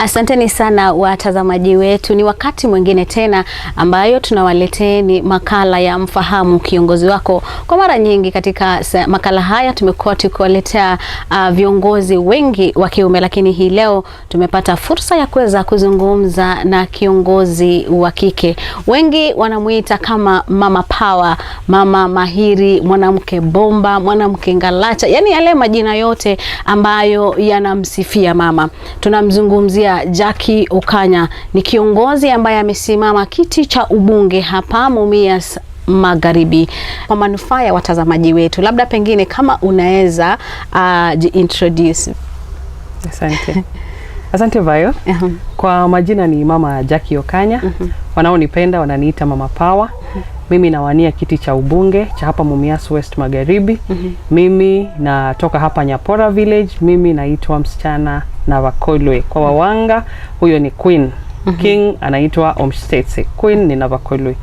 Asanteni sana watazamaji wetu. Ni wakati mwingine tena ambayo tunawaleteni makala ya mfahamu kiongozi wako. Kwa mara nyingi katika makala haya tumekuwa tukiwaletea viongozi wengi wa kiume, lakini hii leo tumepata fursa ya kuweza kuzungumza na kiongozi wa kike. Wengi wanamuita kama mama power, mama mahiri, mwanamke bomba, mwanamke ngalacha, yani yale majina yote ambayo yanamsifia mama. Tunamzungumzia Jacky Okanya, ni kiongozi ambaye amesimama kiti cha ubunge hapa Mumias Magharibi. Kwa manufaa ya watazamaji wetu, labda pengine kama unaweza introduce. Asante. Asante Vayo. Kwa majina ni mama Jacky Okanya. Wanaonipenda wananiita mama power. Mimi nawania kiti cha ubunge cha hapa Mumias West Magharibi. Mimi natoka hapa Nyapora village. Mimi naitwa msichana na Vakolwe. Kwa wawanga huyo ni queen. King anaitwa Omstetsi. Queen ni Navakolwe.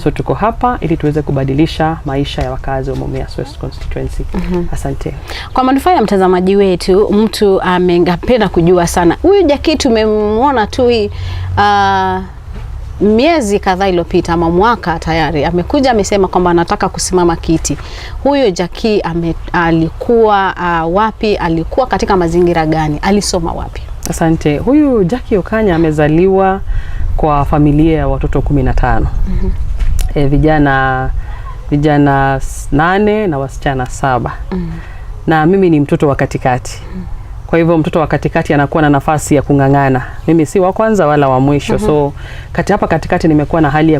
So tuko hapa ili tuweze kubadilisha maisha ya wakazi wa Mumias West constituency. Asante. Kwa manufaa ya mtazamaji wetu, mtu amengapenda kujua sana. Huyu Jacky tumemwona tu miezi kadhaa iliyopita ama mwaka tayari amekuja amesema kwamba anataka kusimama kiti. Huyu Jacky alikuwa wapi? Alikuwa katika mazingira gani? Alisoma wapi? Asante. Huyu Jacky Okanya amezaliwa kwa familia ya watoto 15. Vijana 8 na wasichana 7. Na mimi ni mtoto wa katikati. Kwa hivyo mtoto wa katikati anakuwa na nafasi ya kungangana. Mimi si wa kwanza wala wa mwisho. So hapa katikati nimekuwa na hali ya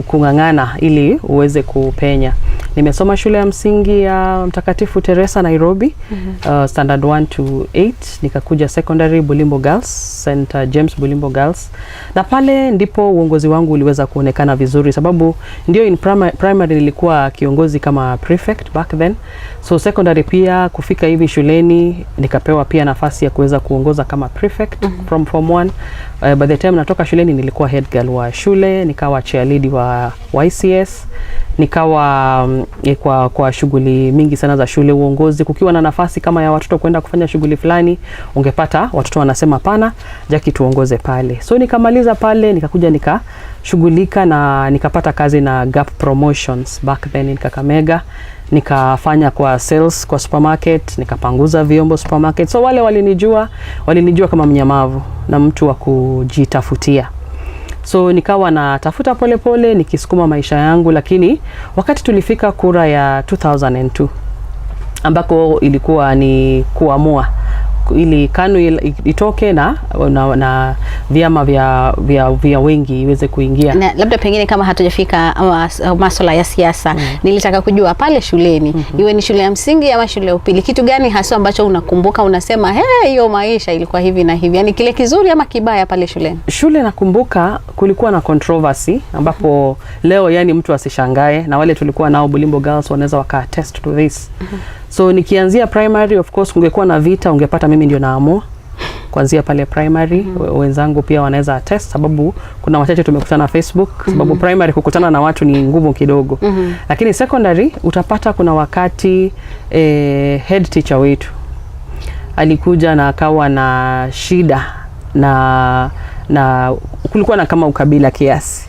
kungangana ili uweze kupenya. Nimesoma shule ya msingi ya Mtakatifu Teresa Nairobi, standard 1 to 8. Nikakuja secondary Bulimbo Girls, St. James Bulimbo Girls. Na pale ndipo uongozi wangu uliweza kuonekana vizuri, sababu ndio in primary nilikuwa kiongozi kama prefect back then. So secondary pia kufika hivi shuleni nikapewa pia nafasi ya kuweza kuongoza kama prefect from form 1. By the time natoka shuleni nilikuwa head girl wa shule, nikawa cheerleader wa YCS, nikawa kwa shughuli mingi sana za shule uongozi. Kukiwa na nafasi kama ya watoto kwenda kufanya shughuli fulani, ungepata watoto wanasema pana, Jacky tuongoze pale. So nikamaliza pale, nikakuja nikashughulika na nikapata kazi na Gap Promotions back then in Kakamega. Nikafanya kwa sales kwa supermarket, nikapanguza vyombo supermarket. So wale walinijua kama mnyamavu na mtu wa kujitafutia. So nikawa natafuta pole pole nikisukuma maisha yangu, lakini wakati tulifika kura ya 2002 ambako ilikuwa ni kuamua ili KANU itoke na vyama vya wengi iweze kuingia. Na labda pengine kama hatujafika masuala ya siasa, nilitaka kujua pale shuleni, iwe ni shule ya msingi ama shule ya upili, kitu gani hasa ambacho unakumbuka unasema hiyo maisha ilikuwa hivi na hivi, yani kile kizuri ama kibaya pale shuleni? Shule nakumbuka kulikuwa na controversy ambapo leo yani mtu asishangae, na wale tulikuwa nao Bulimbo Girls wanaweza waka-attest to this. So nikianzia primary, of course kungekuwa na vita, ungepata mimi ndio naamua kuanzia pale primary. Wenzangu pia wanaweza attest, sababu kuna wachache tumekutana Facebook, sababu primary kukutana na watu ni ngumu kidogo. Lakini secondary utapata kuna wakati head teacher wetu alikuja na akawa na shida na kulikuwa na kama ukabila kiasi,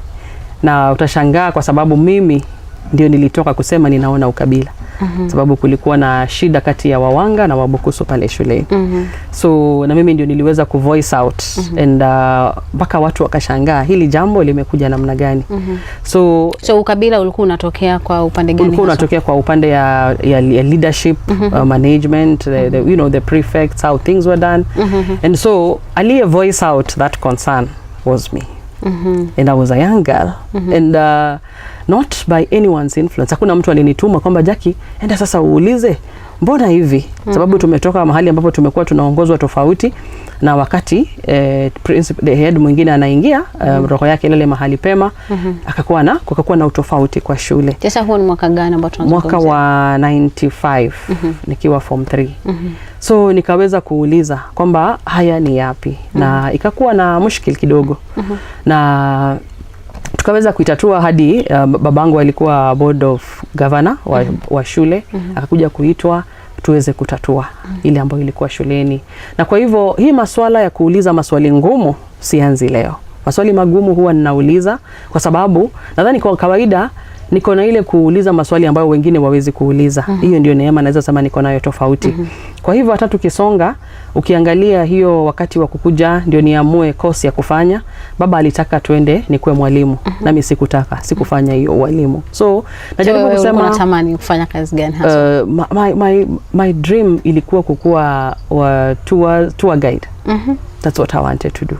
na utashangaa kwa sababu mimi ndio nilitoka kusema ninaona ukabila. Sababu kulikuwa na shida kati ya Wawanga na Wabukusu pale shule. So na mimi ndio niliweza kuvoice out and mpaka watu wakashangaa hili jambo limekuja namna gani. So ukabila ulikuwa unatokea kwa upande gani? Ulikuwa unatokea kwa upande ya leadership, management, the prefects, how things were done. And so aliye voice out that concern was me. And I was a young girl. And not by anyone's influence. Hakuna mtu alinituma kwamba Jacky enda sasa uulize mbona hivi, sababu tumetoka mahali ambapo tumekuwa tunaongozwa tofauti, na wakati the head mwingine anaingia roho yake ile mahali pema, akakuwa na utofauti kwa shule. Sasa huo ni mwaka gani ambao tunazungumzia? Mwaka wa 95 nikiwa form 3. So nikaweza kuuliza kwamba haya ni yapi, na ikakuwa na mushkil kidogo. Na tukaweza kuitatua hadi babangu alikuwa board of governor wa shule, akakuja kuitwa tuweze kutatua ile ambayo ilikuwa shuleni. Na kwa hivyo hii maswala ya kuuliza maswali ngumu sianzi leo. Maswali magumu huwa ninauliza kwa sababu nadhani kwa kawaida niko na ile kuuliza maswali ambayo wengine wawezi kuuliza. Hiyo ndio neema naweza sema niko nayo tofauti. Kwa hivyo hata tukisonga ukiangalia hiyo wakati wa kukuja ndio niamue course ya kufanya, baba alitaka tuende nikuwe mwalimu nami sikutaka, sikufanya hiyo walimu. So najaribu kusema unatamani kufanya kazi gani hasa? My dream ilikuwa kukuwa tour guide. That's what I wanted to do.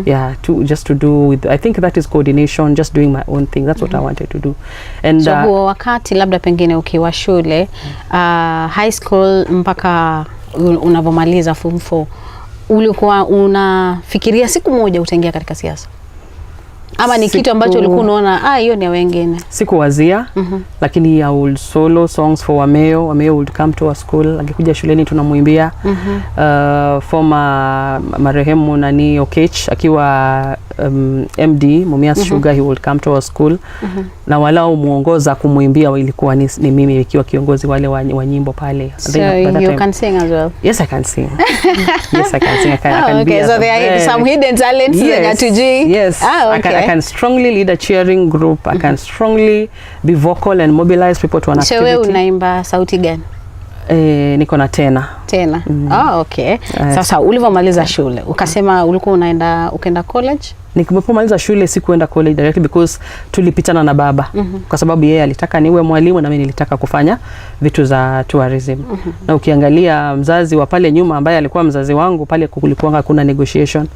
Yeah, just to do with, I think that is coordination, just doing my own thing. That's what I wanted to do. And so huo wakati labda pengine ukiwa shule high school mpaka unavomaliza form 4 ulikuwa unafikiria siku moja utaingia katika siasa? Ama ni kitu ambacho ulikuwa unaona hiyo ni ya wengine? Sikuwazia, lakini I would solo songs for Wameo. Wameo would come to our school. Angekuja shuleni tunamuimbia. Former marehemu nani Okech akiwa MD Mumias Sugar, he would come to our school. Na walau muongoza kumuimbia ilikuwa ni mimi ikiwa kiongozi wale wa nyimbo pale. So you can sing as well? Yes, I can sing. Yes, I can sing. I can okay, so there are some hidden talents that to do. Yes, okay. I can strongly lead a cheering group. I can strongly be vocal and mobilize people to an activity. Wewe unaimba sauti gani? Niko na tena. Okay. Sasa ulivomaliza shule ukasema ulikuwa ukaenda college? Nikipomaliza shule sikuenda college directly because tulipitana na baba. Kwa sababu yeye alitaka niwe mwalimu na mimi nilitaka kufanya vitu za tourism. Na ukiangalia mzazi wa pale nyuma ambaye alikuwa mzazi wangu pale kulikuwa hakuna negotiation.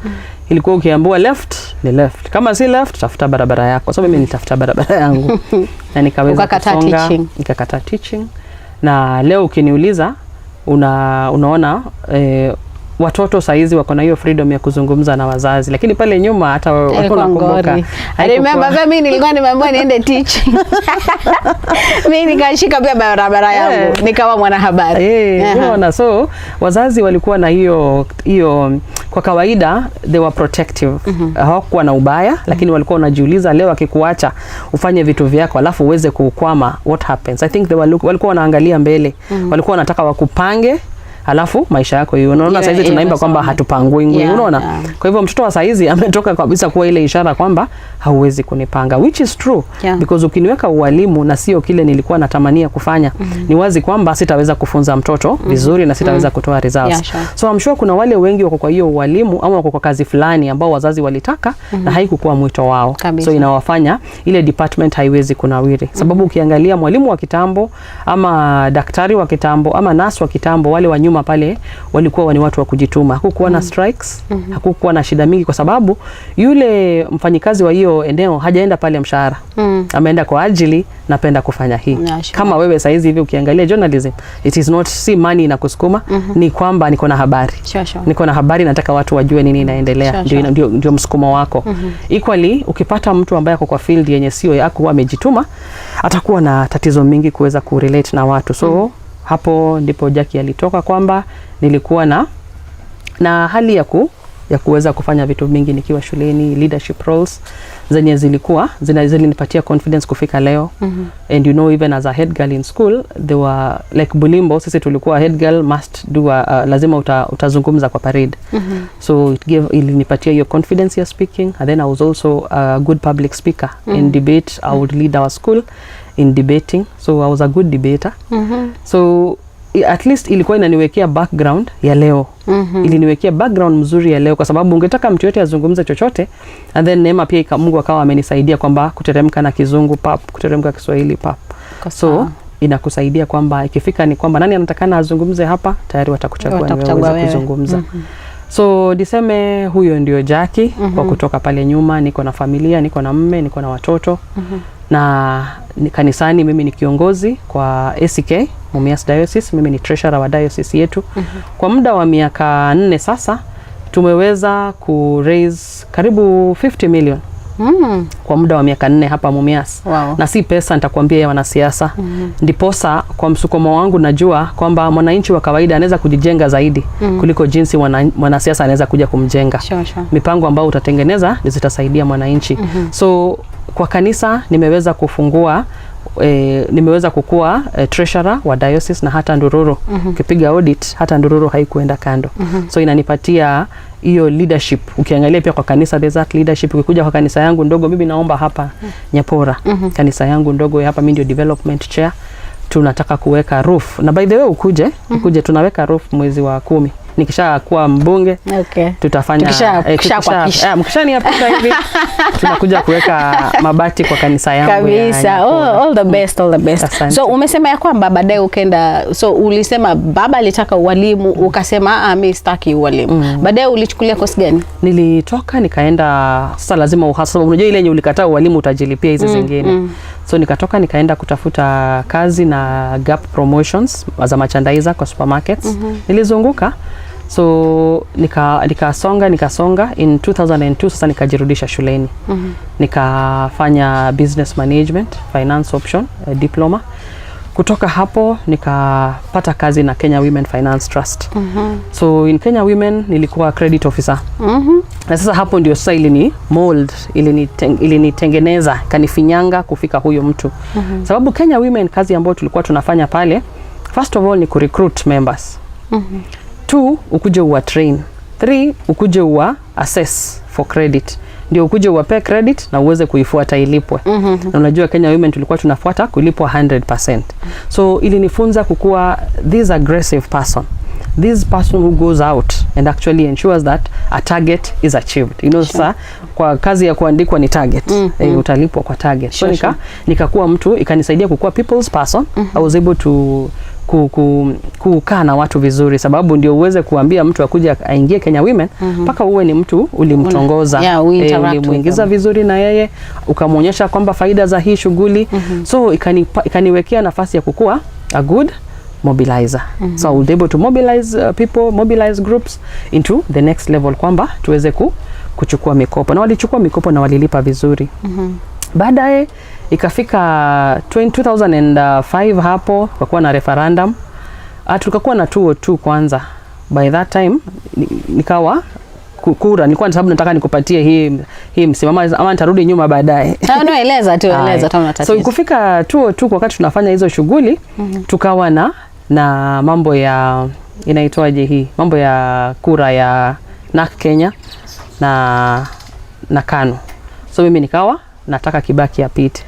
Ilikuwa ukiambiwa left ni left. Kama si left tafuta barabara yako. So mimi nitafuta barabara yangu. Na nikaweza kusonga, nikakata teaching. Na leo ukiniuliza unaona watoto saizi wako na hiyo freedom ya kuzungumza na wazazi, lakini pale nyuma hata wako nakumbuka. I remember mimi nilikuwa nimeambiwa niende teaching. Mimi nikashika pia barabara yangu nikawa mwanahabari. Unaona, so wazazi walikuwa na hiyo kwa kawaida they were protective. Hawakuwa na ubaya, lakini walikuwa wanajiuliza leo akikuacha ufanye vitu vyako alafu uweze kukwama, what happens? I think walikuwa wanaangalia mbele. Walikuwa wanataka wakupange alafu maisha yako hiyo. Unaona saizi tunaimba kwamba hatupangwi, unaona? Kwa hivyo mtoto wa saizi ametoka kabisa kuwa ile ishara kwamba hauwezi kunipanga, which is true. Because ukiniweka ualimu na sio kile nilikuwa natamania kufanya, ni wazi kwamba sitaweza kufunza mtoto vizuri na sitaweza kutoa results. So I'm sure kuna wale wengi wako kwa hiyo ualimu ama wako kwa kazi fulani ambao wazazi walitaka na haikukuwa mwito wao. So inawafanya ile department haiwezi kunawiri. Sababu ukiangalia mwalimu wa kitambo ama daktari wa kitambo ama nurse wa kitambo, wale wa nyuma pale walikuwa ni watu wa kujituma. Hakukuwa na strikes, hakukuwa na shida mingi kwa sababu yule mfanyikazi wa hiyo eneo hajaenda pale mshahara. Ameenda kwa ajili napenda kufanya hii. Kama wewe saizi hivi ukiangalia journalism, it is not see money na kusukuma, ni kwamba niko na habari. Niko na habari, nataka watu wajue nini inaendelea. Ndio msukumo wako. Equally ukipata mtu ambaye ako kwa field yenye sio yako amejituma, atakuwa na tatizo mingi kuweza kurelate na watu. So hapo ndipo Jacky alitoka kwamba nilikuwa na hali ya kuweza kufanya vitu mingi nikiwa shuleni, leadership roles zenye zilinipatia confidence kufika leo. And you know, even as a head girl in school, they were like Bulimbo, sisi tulikuwa head girl must do lazima utazungumza kwa parade. So ilinipatia hiyo confidence ya speaking. And then I was also a good public speaker. In debate I would lead our school in debating, so I was a good debater. So at least ilikuwa inaniwekea background ya leo. Iliniwekea background mzuri ya leo kwa sababu ungetaka mtu yote azungumze chochote, and then neema pia Mungu akawa amenisaidia kwamba kuteremka na Kizungu pap, kuteremka Kiswahili pap. So inakusaidia kwamba ikifika ni kwamba nani anatakana azungumze hapa, tayari watakuchagua wewe kuzungumza. So niseme huyo ndio Jacky kwa kutoka pale nyuma. Niko na familia, niko na mume, niko na watoto. Na kanisani mimi ni kiongozi kwa ACK Mumias Diocese. Mimi ni treasurer wa diocese yetu. Kwa muda wa miaka 4 sasa tumeweza ku raise karibu 50 million. Kwa muda wa miaka 4 hapa Mumias. Na si pesa nitakwambia ya wanasiasa. Ndiposa kwa msukumo wangu najua kwamba mwananchi wa kawaida anaweza kujijenga zaidi kuliko jinsi mwanasiasa anaweza kuja kumjenga. Mipango ambayo utatengeneza zitasaidia mwananchi. So kwa kanisa nimeweza kufungua nimeweza kukua treasurer wa diocese na hata Ndururu. Ukipiga audit hata Ndururu haikuenda kando. So inanipatia hiyo leadership. Ukiangalia pia kwa kanisa there's that leadership. Ukikuja kwa kanisa yangu ndogo, mimi naomba hapa Nyapora. Kanisa yangu ndogo hapa, mimi ndio development chair. Tunataka kuweka roof. Na by the way ukuje tunaweka roof mwezi wa 10. Nikisha kuwa mbunge, tutafanya mkishaniapika hivi tunakuja kuweka mabati kwa kanisa yangu kabisa. All the best, all the best. Asante. So umesema ya kwamba baadaye ukenda, so ulisema baba alitaka ualimu, ukasema mimi sitaki ualimu. Baadaye ulichukulia kosi gani? Nilitoka nikaenda, sasa lazima uhasa, unajua ile yenye ulikataa ualimu utajilipia hizi zingine. So nikatoka nikaenda kutafuta kazi na Gap Promotions as a merchandiser kwa supermarkets. Nilizunguka. So nikasonga in 2002 sasa nikajirudisha shuleni. Nikafanya business management, finance option, diploma. Kutoka hapo nikapata kazi na Kenya Women Finance Trust. So in Kenya Women nilikuwa credit officer. Na sasa hapo ndio sasa ilini mold, ilinitengeneza, kanifinyanga kufika huyo mtu. Sababu Kenya Women kazi ambayo tulikuwa tunafanya pale, first of all ni recruit members. 2, ukuje uwa train. 3, ukuje uwa assess for credit. Ndio ukuje uwape credit na uweze kuifuata ilipwe. Na unajua Kenya Women tulikuwa tunafuata kulipwa 100%. So ilinifunza kukua this aggressive person. This person who goes out and actually ensures that a target is achieved. You know, sasa kwa kazi ya kuandikwa ni target. Utalipwa kwa target. So nikakuwa mtu, ikanisaidia kukua people's person. I was able to kukaa na watu vizuri, sababu ndio uweze kuambia mtu akuja aingie Kenya Women mpaka uwe ni mtu ulimtongoza, ulimuingiza vizuri na yeye, ukamuonyesha kwamba faida za hii shughuli. So ikaniwekea nafasi ya kukua a good mobilizer. So I was able to mobilize people, mobilize groups into the next level, kwamba tuweze kuchukua mikopo, na walichukua mikopo na walilipa vizuri. Baadaye ikafika 2005 hapo kwa na referendum. Tukakuwa na 202 kwanza. By that time nikawa kura, nilikuwa sababu nataka nikupatie hii msimamo ama nitarudi nyuma baadaye. Eleza tuna tatizo. So kufika 202 wakati tunafanya hizo shughuli, tukawa na mambo ya inaitwaje hii? Mambo ya kura ya NAK Kenya na KANU. So mimi nikawa nataka Kibaki apite.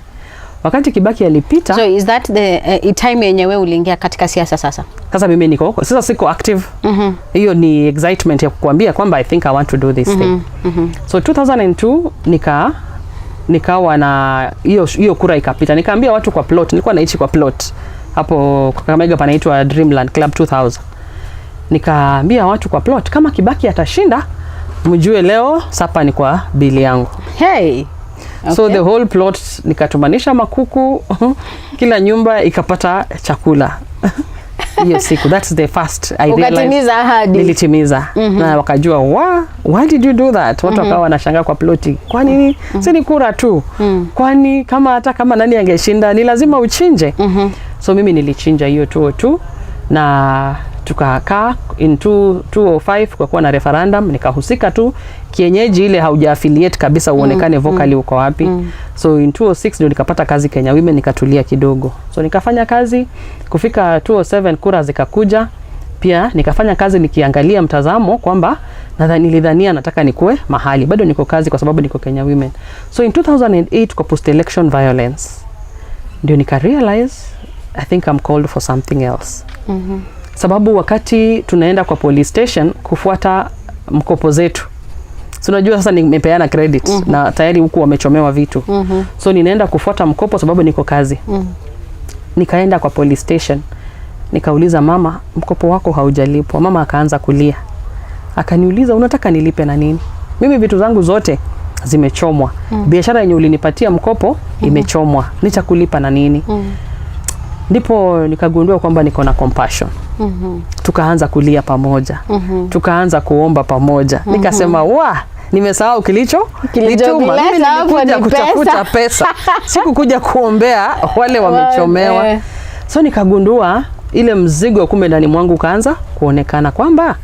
Wakati Kibaki alipita, so is that the time yenye wewe uliingia katika siasa sasa? Sasa mimi sasa siko active. Hiyo ni excitement ya kukuambia kwamba I think I want to do this thing. So 2002 nikawa na hiyo kura ikapita. Nikaambia watu kwa plot, nilikuwa naishi kwa plot hapo Kakamega panaitwa Dreamland Club 2000. Nikaambia watu kwa plot, kama Kibaki atashinda, mjue leo sapa ni kwa bili yangu. Hey. Okay. So the whole plot nikatumanisha makuku, kila nyumba ikapata chakula. Hiyo siku, that's the first I realized. Nilitimiza. Na wakajua, why did you do that? Watu wakawa wanashangaa kwa ploti. Kwa nini? Si ni kura tu. Kwani hata kama nani angeshinda ni lazima uchinje. So mimi nilichinja hiyo 202 na tukakaa in 205 kwa kuwa na referendum, nikahusika tu kienyeji, ile hauja affiliate kabisa uonekane vocally uko wapi. So in 206 ndio nikapata kazi Kenya Women, nikatulia kidogo. So nikafanya kazi kufika 207 kura zikakuja. Pia nikafanya kazi nikiangalia mtazamo kwamba nilidhania nataka nikue mahali. Bado niko kazi kwa sababu niko Kenya Women. So in 2008 kwa post election violence ndio nika realize I think I'm called for something else. Sababu wakati tunaenda kwa police station kufuata mkopo zetu, so unajua sasa nimepeana credit na tayari huku wamechomewa vitu. So ninaenda kufuata mkopo sababu niko kazi. Nikaenda kwa police station, nikauliza mama, mkopo wako haujalipwa. Mama akaanza kulia, akaniuliza unataka nilipe na nini? Mimi vitu zangu zote zimechomwa. Biashara yenye ulinipatia mkopo imechomwa, nitakulipa na nini? Ndipo nikagundua kwamba niko na compassion. Tukaanza kulia pamoja. Tukaanza kuomba pamoja. Nikasema nimesahau kilicho nituma. Mimi nilikuja kutafuta pesa. Sikukuja kuombea wale wamechomewa. So nikagundua ile mzigo kumbe ndani mwangu kaanza kuonekana kwamba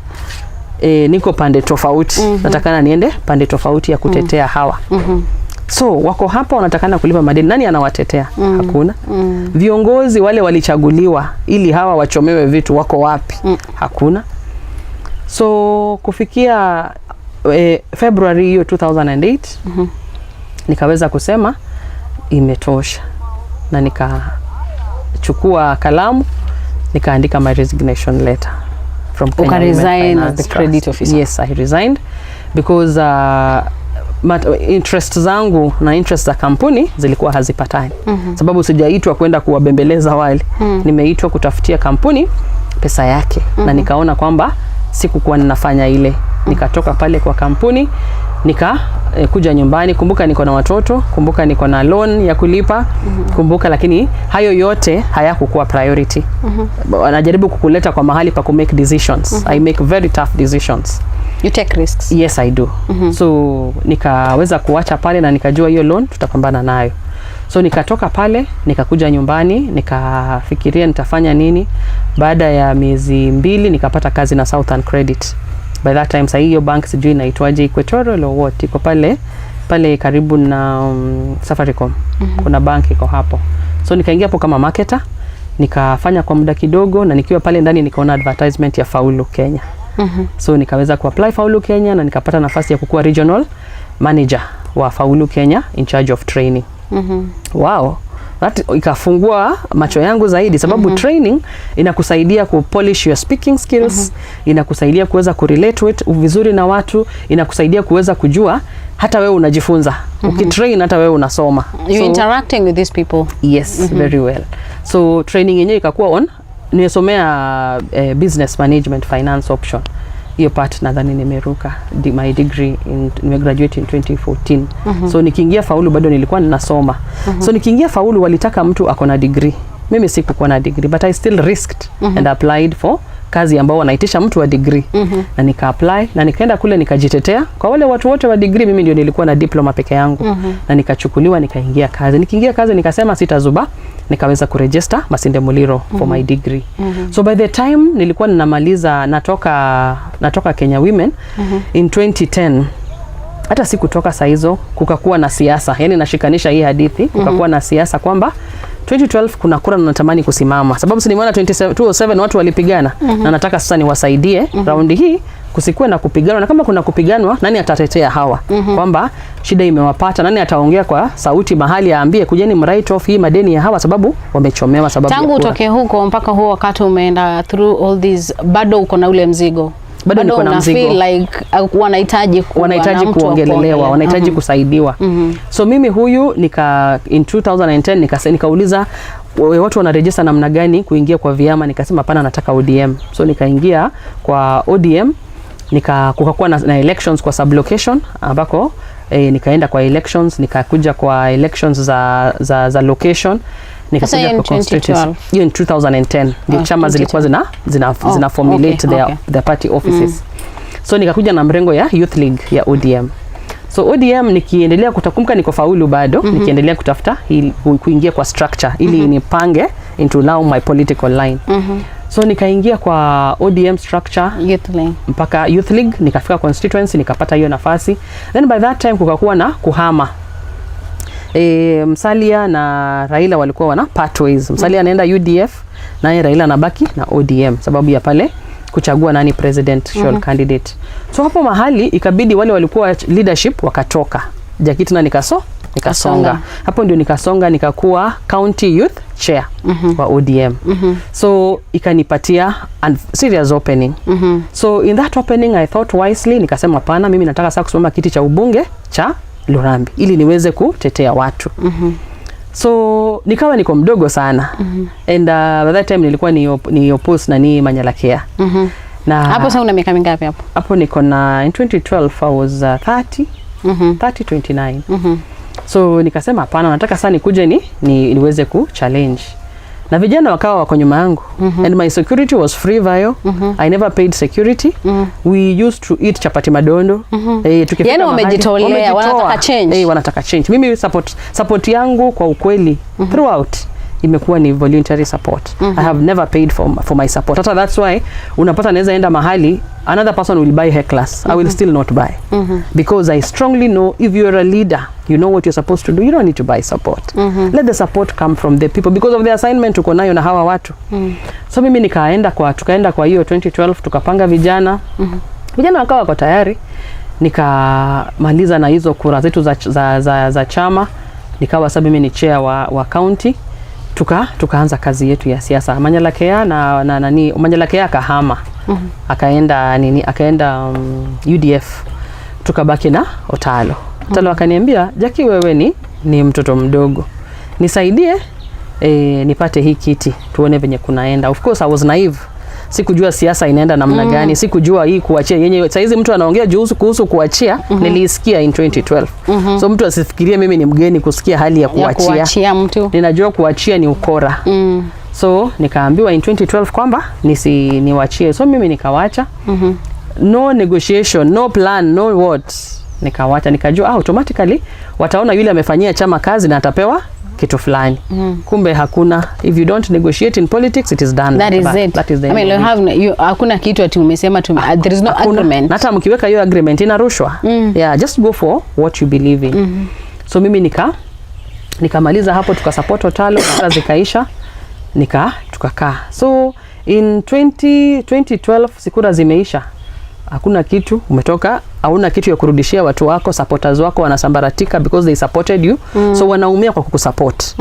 niko pande tofauti. Natakana niende pande tofauti ya kutetea hawa. So wako hapa wanatakana kulipa madeni, nani anawatetea? Hakuna. Viongozi wale walichaguliwa ili hawa wachomewe vitu wako wapi? Hakuna. So kufikia February hiyo 2008 nikaweza kusema imetosha, na nikachukua kalamu nikaandika my resignation letter from Kenya. Resign as the credit officer? Yes, I resigned because interest zangu na interest za kampuni zilikuwa hazipatani. Sababu sijaitwa kwenda kuwabembeleza wale. Nimeitwa kutafutia kampuni pesa yake. Na nikaona kwamba sikukuwa ninafanya ile. Nikatoka pale kwa kampuni, kuja nyumbani. Kumbuka niko na watoto, kumbuka niko na loan ya kulipa, kumbuka, lakini hayo yote hayakukuwa priority. Wanajaribu kukuleta kwa mahali pa ku make decisions. I make very tough decisions. You take risks? Yes, I do. So nikaweza kuacha pale na nikajua hiyo loan tutapambana nayo. So nikatoka pale, nikakuja nyumbani, nikafikiria nitafanya nini. Baada ya miezi 2 nikapata kazi na Southern Credit. By that time sasa hiyo bank sijui inaitwaje, Equatorial or what, iko pale karibu na Safaricom. Kuna bank iko hapo. So nikaingia hapo kama marketer, nikafanya kwa muda kidogo, na nikiwa pale ndani nikaona advertisement ya Faulu Kenya. So nikaweza kuapply Faulu Kenya na nikapata nafasi ya kukuwa regional manager wa Faulu Kenya in charge of training. Wow. Ikafungua macho yangu zaidi, sababu training inakusaidia ku polish your speaking skills, inakusaidia kuweza ku relate vizuri na watu, inakusaidia kuweza kujua hata wewe unajifunza. Ukitrain hata wewe unasoma. You interacting with these people? Yes, very well. So training yenyewe ikakuwa nimesomea business management finance option. Hiyo part nadhani nimeruka. My degree nimegraduate in 2014. So nikiingia Faulu bado nilikuwa ninasoma. So nikiingia Faulu walitaka mtu ako na degree. Mimi sikuwa na degree, but I still risked and applied for kazi ambao wanaitisha mtu wa degree. Na nika-apply na nikaenda kule nikajitetea. Kwa wale watu wote wa degree mimi ndio nilikuwa na diploma peke yangu. Na nikachukuliwa nikaingia kazi. Nikiingia kazi nikasema sitazuba, nikaweza kuregister Masinde Muliro for my degree. So by the time nilikuwa ninamaliza natoka Kenya Women in 2010. Hata sikutoka saa hizo kukakuwa na siasa. Yaani nashikanisha hii hadithi, kukakuwa na siasa kwamba 2012 kuna kura na natamani kusimama. Sababu si nimeona 2007 watu walipigana na nataka sasa niwasaidie raundi hii kusikue na kupigana, na kama kuna kupiganwa nani atatetea hawa? Kwamba shida imewapata, nani ataongea kwa sauti mahali aambie kujeni mwrite off hii madeni ya hawa sababu wamechomewa sababu tangu ya kura. Utoke huko mpaka huo wakati umeenda through all these, bado uko na ule mzigo? Bado niko na mzigo. Feel like wanahitaji kuongelelewa, wanahitaji kusaidiwa. So mimi huyu in 2010 nikauliza watu wanaregister namna gani kuingia kwa vyama, nikasema hapana, nataka ODM. So nikaingia kwa ODM, kukakuwa na elections kwa sublocation ambako nikaenda kwa elections, nikakuja kwa elections za location, nikakuja kwa constituency. Hiyo in 2010 ndio chama zilikuwa zina formulate their party offices. So nikakuja na mrengo ya Youth League ya ODM. So ODM nikiendelea kutakumka niko Faulu bado, nikiendelea kutafuta kuingia kwa structure ili nipange into now my political line. So nikaingia kwa ODM structure mpaka Youth League, nikafika constituency, nikapata hiyo nafasi. Then by that time kukakuwa na kuhama. Msalia na Raila walikuwa wana pathways. Msalia anaenda UDF, naye Raila anabaki na ODM sababu ya pale kuchagua nani presidential candidate. So hapo mahali ikabidi wale walikuwa leadership wakatoka. Jacky na nikasonga. Hapo ndio nikasonga nikakuwa county youth chair wa ODM. So ikanipatia serious opening. So in that opening I thought wisely, nikasema hapana, mimi nataka sasa kusimama kiti cha ubunge cha Lurambi ili niweze kutetea watu. So nikawa niko mdogo sana. And by that time nilikuwa ni oppose na ni Manyala. Na hapo sasa una miaka mingapi hapo? Hapo niko na in 2012 I was 29. So nikasema hapana, nataka sana nikuje niweze ku challenge. Na vijana wakawa wako nyuma yangu. And my security was free vio. I never paid security. We used to eat chapati madondo. Tukifika yani wamejitolea, wanataka change. Wanataka change. Mimi support yangu kwa ukweli throughout imekuwa ni voluntary support. I have never paid for my support. That's why unapata naweza enda mahali, another person will buy hair class, I will still not buy, because I strongly know if you're a leader, you know what you're supposed to do, you don't need to buy support. Let the support come from the people because of the assignment tuko nayo na hawa watu. So mimi tukaenda kwa hiyo 2012 tukapanga vijana. Vijana wakawa wako tayari, nikamaliza na hizo kura zetu za chama, nikawa sasa mimi ni chair wa county. Tukaanza kazi yetu ya siasa. Manyalakea na nani, Manyalakea akahama. Akaenda UDF. Tukabaki na Otalo. Otalo akaniambia, Jacky, wewe ni mtoto mdogo, nisaidie nipate hii kiti tuone venye kunaenda. Of course I was naive. Sikujua siasa inaenda namna gani, sikujua hii kuachia yenye saizi mtu anaongea kuhusu kuachia, nilisikia in 2012. So mtu asifikirie mimi ni mgeni kusikia hali ya kuachia mtu. Ninajua kuachia ni ukora. So nikaambiwa in 2012 kwamba niwachie. So mimi nikawacha. No negotiation, no plan, no what. Nikawacha, nikajua automatically wataona yule amefanyia chama kazi na atapewa kitu fulani. Kumbe hakuna. If you don't negotiate in politics, it is done. That is the hakuna kitu ati umesema there is no agreement. Hata mkiweka hiyo agreement inarushwa. Yeah, just go for what you believe in. So mimi nikamaliza hapo, tukasupport Otalo, na zikaisha, tukakaa. So in 2012 sikura zimeisha. Hakuna kitu, umetoka, hauna kitu ya kurudishia watu wako, supporters wako wanasambaratika because they supported you. So wanaumia kwa kukusupport.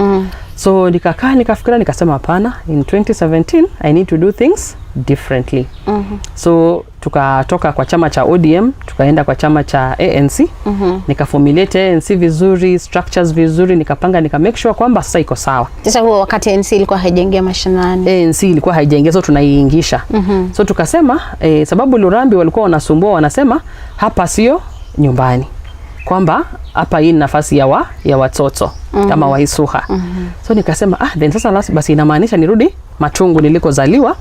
So nikafikira, nikasema hapana, in 2017 I need to do things differently. So tukatoka kwa chama cha ODM, tukaenda kwa chama cha ANC. Nikaformulate ANC vizuri, structures vizuri, nikapanga, make sure kwamba sasa iko sawa. Sasa huo wakati ANC ilikuwa haijaingia mashinani. ANC ilikuwa haijaingia, so tunaiingisha. So tukasema sababu Lurambi walikuwa wanasumbua, wanasema hapa sio nyumbani, kwamba hapa hii nafasi ya watoto kama Waisuha. So nikasema then sasa basi inamaanisha nirudi Matungu nilikozaliwa,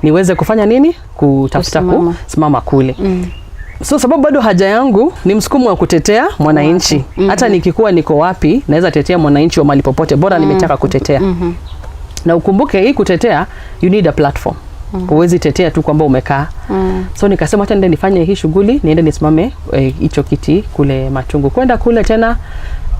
niweze kufanya nini? Kutafuta kusimama kule. So sababu bado haja yangu ni msukumo wa kutetea mwananchi. Hata nikikuwa niko wapi naweza tetea mwananchi wa mahali popote, bora nimetaka kutetea. Na ukumbuke hii kutetea, you need a platform. Huwezi tetea tu kwamba umekaa. So nikasema hata nifanye hii shughuli, niende nisimame hicho kiti kule Matungu. Kwenda kule tena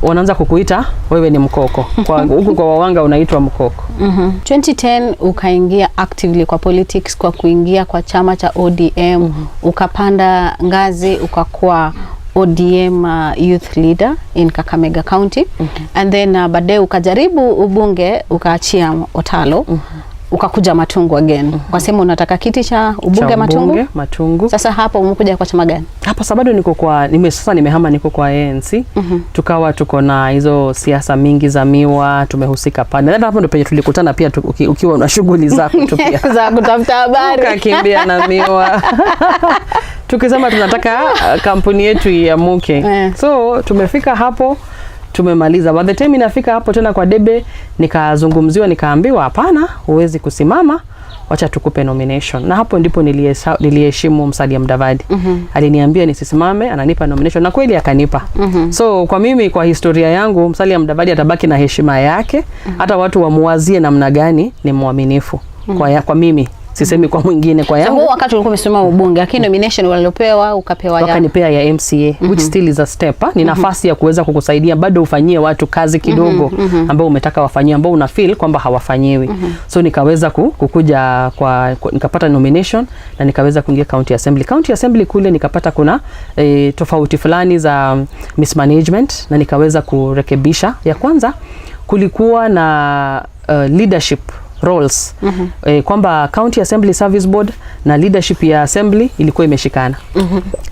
wanaanza kukuita wewe ni mkoko. Huku kwa wawanga unaitwa mkoko. 2010 ukaingia actively kwa politics kwa kuingia kwa chama cha ODM. Ukapanda ngazi ukakuwa ODM youth leader in Kakamega County. And then baadaye ukajaribu ubunge, ukaachia Otalo. Ukakuja Matungu again. Kwa sema unataka kiti cha ubunge Matungu. Sasa hapo umekuja kwa chama gani? Hapa sababu nimehama niko kwa ANC. Tukawa tuko na hizo siasa mingi za miwa, tumehusika pale. Hapo ndio penye tulikutana pia ukiwa una shughuli zako tu pia. Za kutafuta habari. Ukakimbia na miwa. Tukisema tunataka kampuni yetu iamuke. So tumefika hapo, tumemaliza. By the time inafika hapo tena kwa debe, nikazungumziwa, nikaambiwa hapana, huwezi kusimama, wacha tukupe nomination. Na hapo ndipo niliheshimu Musalia Mudavadi. Aliniambia nisisimame, ananipa nomination, na kweli akanipa. So kwa mimi, kwa historia yangu, Musalia Mudavadi atabaki na heshima yake. Hata watu wamuwazie namna gani ni mwaminifu. Kwa mimi sisemi kwa mwingine, kwa yangu. So wakati ulikuwa umesema ubunge, lakini nomination walilopewa ukapewa wakanipea ya MCA, which still is a step. Ni nafasi ya kuweza kukusaidia bado ufanyie watu kazi kidogo ambao umetaka wafanyie, ambao una feel kwamba hawafanyiwi. So nikaweza kukuja nikapata nomination na nikaweza kuingia county assembly. County assembly kule nikapata kuna tofauti fulani za mismanagement na nikaweza kurekebisha. Ya kwanza kulikuwa na leadership roles. Kwamba County Assembly Service Board na leadership ya assembly ilikuwa imeshikana.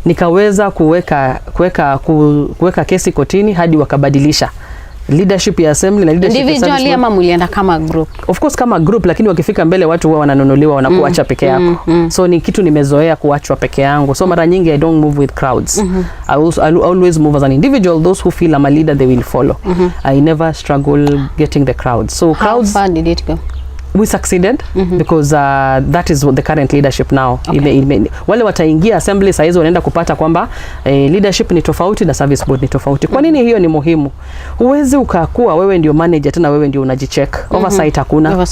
Nikaweza kuweka kesi kotini hadi wakabadilisha leadership ya assembly na leadership ya service board. Individually ama mulienda kama group? Of course kama group, lakini wakifika mbele watu huwa wananunuliwa, wanakuacha peke yako. So ni kitu nimezoea kuachwa peke yangu. So mara nyingi I don't move with crowds. I always move as an individual. Those who feel I'm a leader, they will follow. I never struggle getting the crowds. So crowds. How far did it go? we succeeded because that is the current leadership now. Wale wataingia assembly saa hizo wanaenda kupata kwamba leadership ni tofauti na service board ni tofauti. Kwa nini hiyo ni muhimu? Huwezi ukakuwa wewe ndio manager tena wewe ndio unajicheck. Oversight hakuna.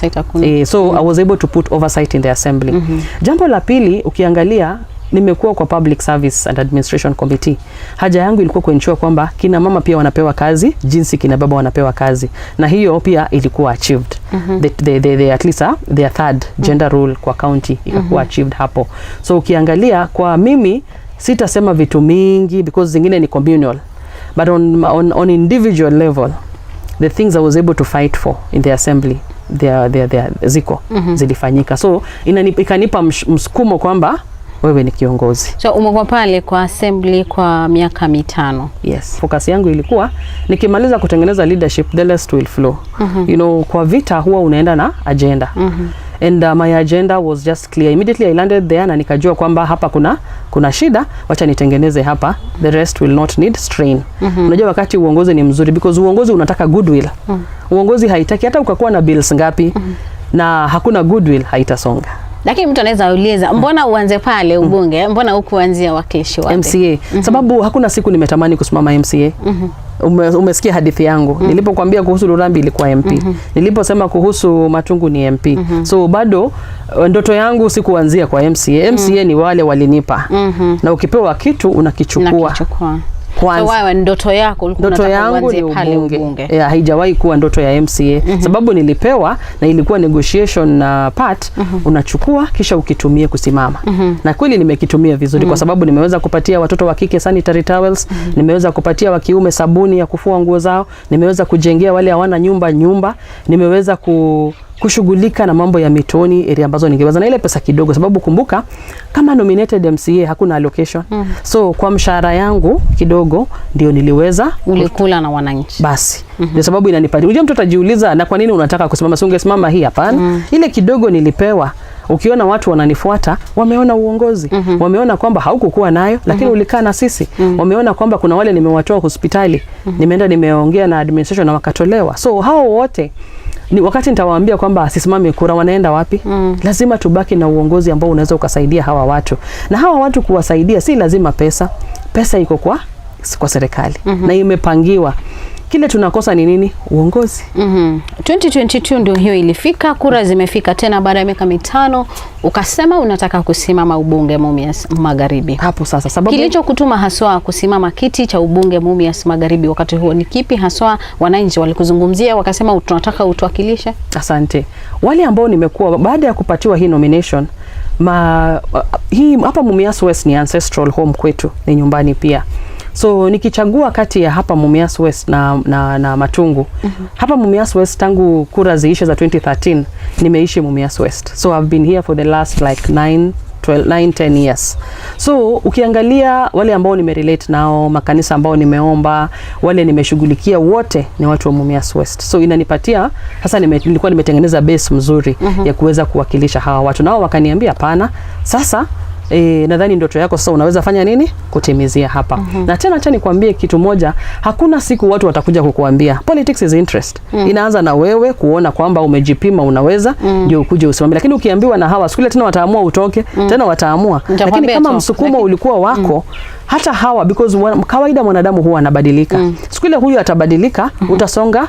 So I was able to put oversight in the assembly. Jambo la pili, ukiangalia nimekuwa kwa public service and administration committee. Haja yangu ilikuwa kuensure kwamba kina mama pia wanapewa kazi jinsi kina baba wanapewa kazi, na hiyo pia ilikuwa achieved. They at least their third gender role kwa county ikakuwa achieved hapo. So ukiangalia kwa mimi sitasema vitu mingi because zingine ni communal, but on individual level the things I was able to fight for in the assembly their ziko zilifanyika. So ikanipa msukumo kwamba wewe ni kiongozi. So umekuwa pale kwa assembly kwa miaka 5. Yes. Focus yangu ilikuwa nikimaliza kutengeneza leadership, the rest will flow. You know, kwa vita huwa unaenda na agenda. And my agenda was just clear. Immediately I landed there na nikajua kwamba hapa kuna shida, wacha nitengeneze hapa. The rest will not need strain. Unajua wakati uongozi ni mzuri because uongozi unataka goodwill. Uongozi haitaki hata ukakuwa na bills ngapi na hakuna goodwill haitasonga. Lakini mtu anaweza uliza, mbona uanze pale ubunge? Mbona hukuanzia wakilishi wapi? MCA. Sababu hakuna siku nimetamani kusimama MCA. Umesikia hadithi yangu. Nilipokuambia kuhusu Lurambi ilikuwa MP. Niliposema kuhusu Matungu ni MP. So bado ndoto yangu sikuanzia kwa MCA. MCA ni wale walinipa. Na ukipewa kitu unakichukua. So wewe ndoto yako ulikuwa unataka kuanzia pale ubunge. Haijawahi kuwa ndoto ya MCA. Sababu nilipewa na ilikuwa negotiation part, unachukua kisha ukitumie kusimama. Na kweli nimekitumia vizuri kwa sababu nimeweza kupatia watoto wa kike sanitary towels, nimeweza kupatia wa kiume sabuni ya kufua nguo zao, nimeweza kujengea wale hawana nyumba, nimeweza kushughulika na mambo ya mitoni area ambazo ningeweza na ile pesa kidogo, sababu kumbuka kama nominated MCA hakuna allocation. So kwa mshahara yangu kidogo ndio niliweza ulikula na wananchi. Basi ndio sababu inanipatia. Unajua mtu atajiuliza na kwa nini unataka kusimama, ungesimama hii? Hapana. Ile kidogo nilipewa, ukiona watu wananifuata, wameona uongozi. Wameona kwamba haukukuwa nayo lakini ulikaa na sisi. Wameona kwamba kuna wale nimewatoa hospitali, nimeenda nimeongea na administration na wakatolewa. So hao wote ni wakati nitawaambia kwamba sisimame kura, wanaenda wapi? Lazima tubaki na uongozi ambao unaweza ukasaidia hawa watu. Na hawa watu kuwasaidia si lazima pesa. Pesa iko kwa serikali na imepangiwa. Kile tunakosa ni nini? Uongozi. 2022 ndio hiyo ilifika, kura zimefika tena baada ya miaka 5, ukasema unataka kusimama ubunge Mumias Magharibi. Hapo sasa sababu kilichokutuma haswa kusimama kiti cha ubunge Mumias Magharibi wakati huo ni kipi haswa? Wananchi walikuzungumzia wakasema tunataka utuwakilishe? Asante. Wale ambao nimekuwa baada ya kupatiwa hii nomination, hii hapa Mumias West ni ancestral home kwetu, ni nyumbani pia. So nikichagua kati ya hapa Mumias West na Matungu. Hapa Mumias West tangu kura ziishe za 2013 nimeishi Mumias West. So I've been here for the last like 9-10 years. So ukiangalia wale ambao nimerelate nao, makanisa ambao nimeomba, wale nimeshughulikia, wote ni watu wa Mumias West. So inanipatia sasa nilikuwa nimetengeneza base mzuri ya kuweza kuwakilisha hawa watu. Nao wakaniambia hapana, sasa nadhani ndoto yako sasa unaweza fanya nini? Kutimizia hapa. Na tena acha nikwambie kitu moja, hakuna siku watu watakuja kukuambia. Politics is interest. Inaanza na wewe kuona kwamba umejipima unaweza, ndio ukuje usimame. Lakini ukiambiwa na hawa, siku ile tena wataamua utoke, tena wataamua. Lakini kama msukumo ulikuwa wako, hata hawa, because kawaida mwanadamu huwa anabadilika. Siku ile huyu atabadilika, utasonga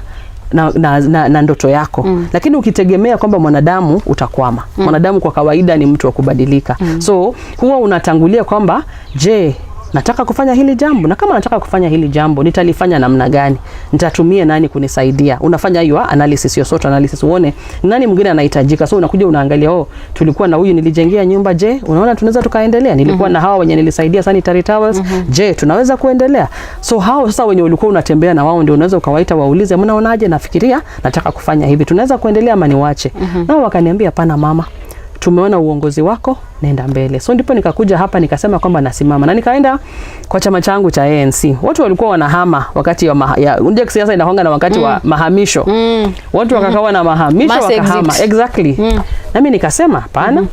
na ndoto yako. Lakini ukitegemea kwamba mwanadamu, utakwama. Mwanadamu kwa kawaida ni mtu wa kubadilika. So huwa unatangulia kwamba je, nataka kufanya hili jambo, na kama nataka kufanya hili jambo nitalifanya namna gani? Nitatumia nani kunisaidia? Unafanya hiyo analysis, hiyo SWOT analysis, uone nani mwingine anahitajika. So unakuja unaangalia, tulikuwa na huyu nilijengea nyumba, je, unaona tunaweza tukaendelea? Nilikuwa na hawa wenye nilisaidia sanitary towels, je, tunaweza kuendelea? So hao sasa wenye ulikuwa unatembea na wao ndio unaweza ukawaita waulize, mnaonaje? Nafikiria nataka kufanya hivi, tunaweza kuendelea ama niwache? Nao wakaniambia hapana mama, tumeona uongozi wako, nenda mbele. So ndipo nikakuja hapa nikasema kwamba nasimama, na nikaenda kwa chama changu cha ANC. Watu walikuwa wanahama wakati wa unajua siasa inakonga na wakati wa mahamisho. Watu wakakawa na mahamisho wakahama. Exactly. Na mimi nikasema hapana.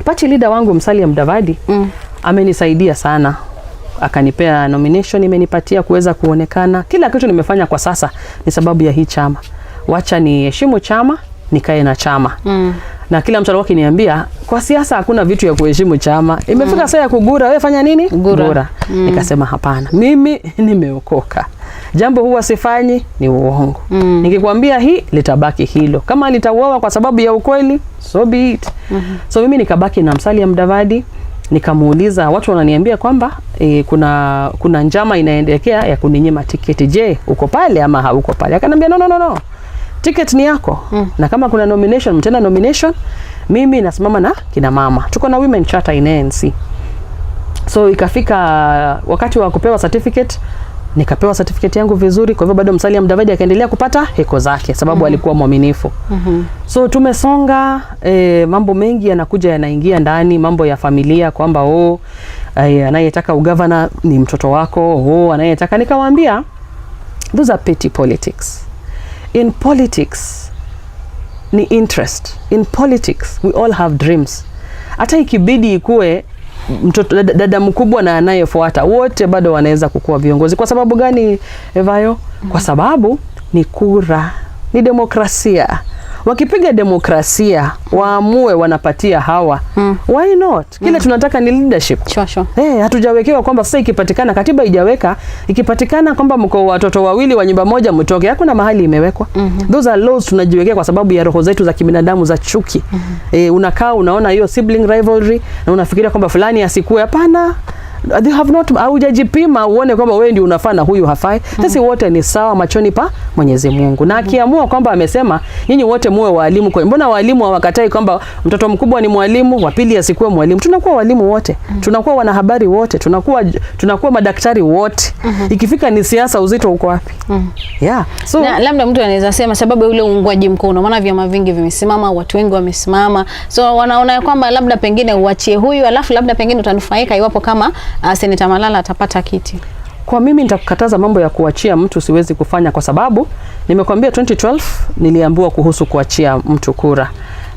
Party leader wangu Musalia Mudavadi amenisaidia sana. Akanipea nomination, imenipatia kuweza kuonekana. Kila kitu nimefanya kwa sasa ni sababu ya hii chama. Wacha ni heshimu chama nikae na chama. Na kila mtu alikuwa akiniambia kwa siasa hakuna vitu ya kuheshimu chama. Imefika saa ya kugura, wewe fanya nini? Gura. Nikasema hapana. Mimi nimeokoka. Jambo huwa sifanyi ni uongo. Nikikwambia hii litabaki hilo. Kama litauawa kwa sababu ya ukweli, so be it. So mimi nikabaki na Musalia Mudavadi, nikamuuliza, watu wananiambia kwamba kuna njama inaendelea ya kuninyima tiketi. Je, uko pale ama hauko pale? Akaniambia no. Ticket ni yako. Na kama kuna nomination, mtenda nomination, mimi nasimama na kina mama. Tuko na women charter in ANC. So ikafika wakati wa kupewa certificate, nikapewa certificate yangu vizuri. Kwa hivyo bado Musalia Mudavadi akaendelea kupata heko zake sababu alikuwa mwaminifu. So tumesonga, mambo mengi yanakuja yanaingia ndani, mambo ya familia kwamba anayetaka ugavana ni mtoto wako, anayetaka, nikawaambia those are petty politics. In politics ni interest. In politics we all have dreams. Hata ikibidi ikue mtoto dada mkubwa na anayefuata, wote bado wanaweza kukua viongozi. Kwa sababu gani, Evayo? Kwa sababu ni kura, ni demokrasia. Wakipiga demokrasia, waamue wanapatia hawa. Why not? Kile tunataka ni leadership. Sure. Hatujawekewa kwamba sasa ikipatikana, katiba ijaweka, ikipatikana kwamba mko watoto wawili wa nyumba moja mtoke, hakuna mahali imewekwa. Those are laws tunajiwekea kwa sababu ya roho zetu za kibinadamu za chuki. Unakaa unaona hiyo sibling rivalry na unafikiria kwamba fulani asikue. Hapana. They have not, haujajipima uone kwamba wewe ndio unafaa na huyu hafai. Sisi wote ni sawa machoni pa Mwenyezi Mungu. Na akiamua kwamba amesema nyinyi wote muwe walimu, kwa mbona walimu hawakatai kwamba mtoto mkubwa ni mwalimu, wa pili asikuwe mwalimu? Tunakuwa walimu wote. Tunakuwa wanahabari wote. Tunakuwa madaktari wote. Ikifika ni siasa, uzito uko wapi? Yeah. So na labda mtu anaweza sema sababu ule uungwaji mkono, maana vyama vingi vimesimama, watu wengi wamesimama. So wanaona kwamba labda pengine uachie huyu, alafu labda pengine utanufaika iwapo kama Seneta Malala atapata kiti. Kwa mimi nitakukataza mambo ya kuachia mtu, siwezi kufanya, kwa sababu nimekwambia 2012 niliambiwa kuhusu kuachia mtu kura.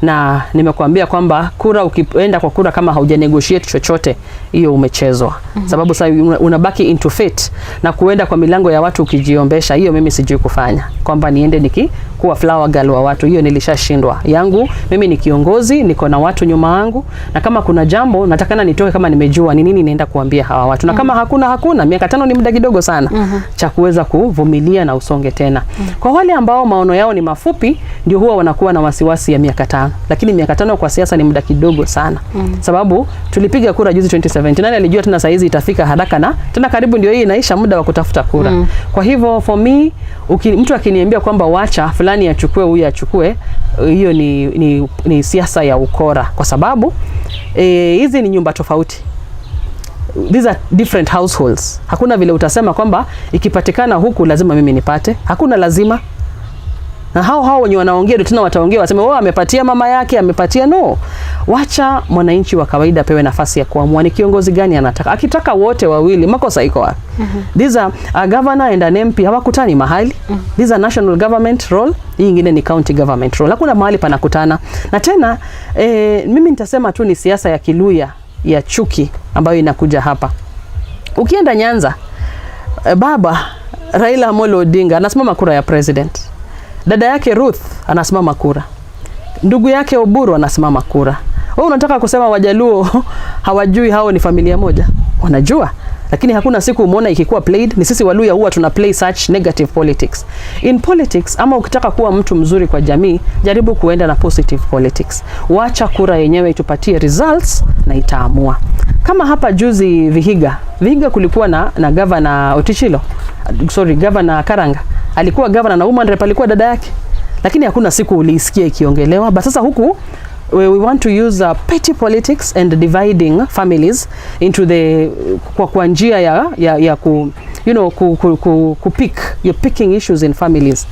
Na nimekuambia kwamba kura, ukienda kwa kura kama haujanegotiate chochote, hiyo umechezwa. Sababu sasa unabaki into fate na kuenda kwa milango ya watu ukijiombesha. Hiyo mimi sijui kufanya, kwamba niende nikikuwa flower girl wa watu. Hiyo nilishashindwa. Yangu mimi ni kiongozi, niko na watu nyuma yangu, na kama kuna jambo natakana nitoke kama nimejua ni nini naenda kuambia hawa watu. Na kama hakuna, miaka 5 ni muda kidogo sana cha kuweza kuvumilia na usonge tena. Kwa wale ambao maono yao ni mafupi, ndio huwa wanakuwa na wasiwasi ya miaka 5. Lakini miaka 5 kwa siasa ni muda kidogo sana. Sababu tulipiga kura juzi 2017. Nani alijua tena saa hizi itafika haraka, na tena karibu ndio hii inaisha muda wa kutafuta kura. Kwa hivyo for me, mtu akiniambia kwamba wacha fulani achukue, huyu achukue, hiyo ni siasa ya ukora, kwa sababu hizi ni nyumba tofauti. These are different households. Hakuna vile utasema kwamba ikipatikana huku lazima mimi nipate. Hakuna lazima. Na hao wenye wanaongea ndio tena wataongea waseme amepatia mama yake, amepatia. No. Wacha mwananchi wa kawaida pewe nafasi ya kuamua ni kiongozi gani anataka. Akitaka wote wawili, makosa iko wapi? These are a governor and an MP, hawakutani mahali. These are national government role, hii nyingine ni county government role. Hakuna mahali panakutana. Na tena mimi nitasema tu ni siasa ya Kiluya ya chuki ambayo inakuja hapa. Ukienda Nyanza, baba Raila Amolo Odinga anasimama kura ya president. Dada yake Ruth anasimama kura. Ndugu yake Uhuru anasimama kura. Wewe unataka kusema Wajaluo hawajui hao ni familia moja? Wanajua. Lakini hakuna siku umeona ikikuwa played. Ni sisi Waluya huwa tuna play such negative politics. In politics, ama ukitaka kuwa mtu mzuri kwa jamii, jaribu kuenda na positive politics. Wacha kura yenyewe itupatie results na itaamua. Kama hapa juzi Vihiga kulikuwa na governor Otichilo. Governor Karanga. Alikuwa governor na woman rep alikuwa dada yake. Lakini hakuna siku ulisikia ikiongelewa. But sasa huku we want to use petty politics and dividing families into the kwa njia ya pick, you're picking issues in families.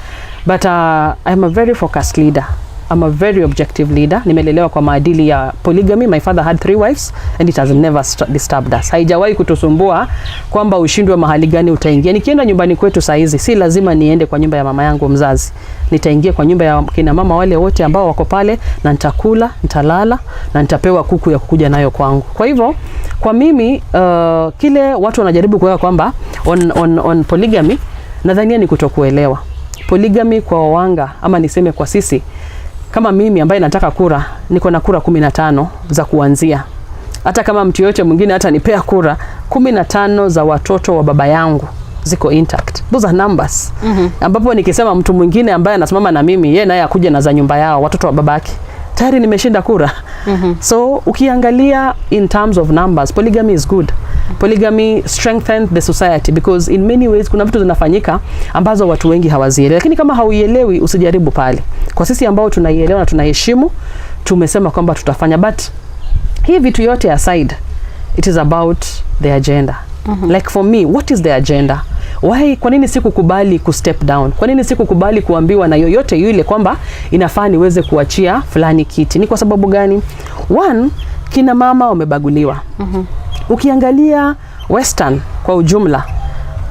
But I'm a very focused leader. I'm a very objective leader. Nimelelewa kwa maadili ya polygamy. My father had 3 wives and it has never disturbed us. Haijawahi kutusumbua kwamba ushindwe mahali gani utaingia. Nikienda nyumbani kwetu saa hizi, si lazima niende kwa nyumba ya mama yangu mzazi. Nitaingia kwa nyumba ya kina mama wale wote ambao wako pale, na nitakula, nitalala, na nitapewa kuku ya kukuja nayo kwangu. Kwa hivyo, kwa mimi kile watu wanajaribu kuweka kwamba on polygamy, nadhania ni kutokuelewa. Polygamy kwa wawanga, ama niseme kwa sisi, kama mimi ambaye nataka kura, niko na kura 15 za kuanzia. Hata kama mtu yote mwingine hata nipea kura, 15 za watoto wa baba yangu ziko intact. Those are numbers. Ambapo nikisema mtu mwingine ambaye anasimama na mimi, yeye naye akuje na za nyumba yao, watoto wa babake, tayari nimeshinda kura. So ukiangalia in terms of numbers, polygamy is good. Polygamy strengthens the society because in many ways kuna vitu zinafanyika ambazo watu wengi hawazielewi. Lakini kama hauielewi, usijaribu pale. Kwa sisi ambao tunaielewa na tunaheshimu, tumesema kwamba tutafanya. But hii vitu yote aside, it is about the agenda. Like for me, what is the agenda? Why? Kwa nini sikukubali ku step down? Kwa nini sikukubali kuambiwa na yoyote yule kwamba inafaa niweze kuachia fulani kiti? Ni kwa sababu gani? One, kina mama wamebaguliwa. Ukiangalia Western kwa ujumla,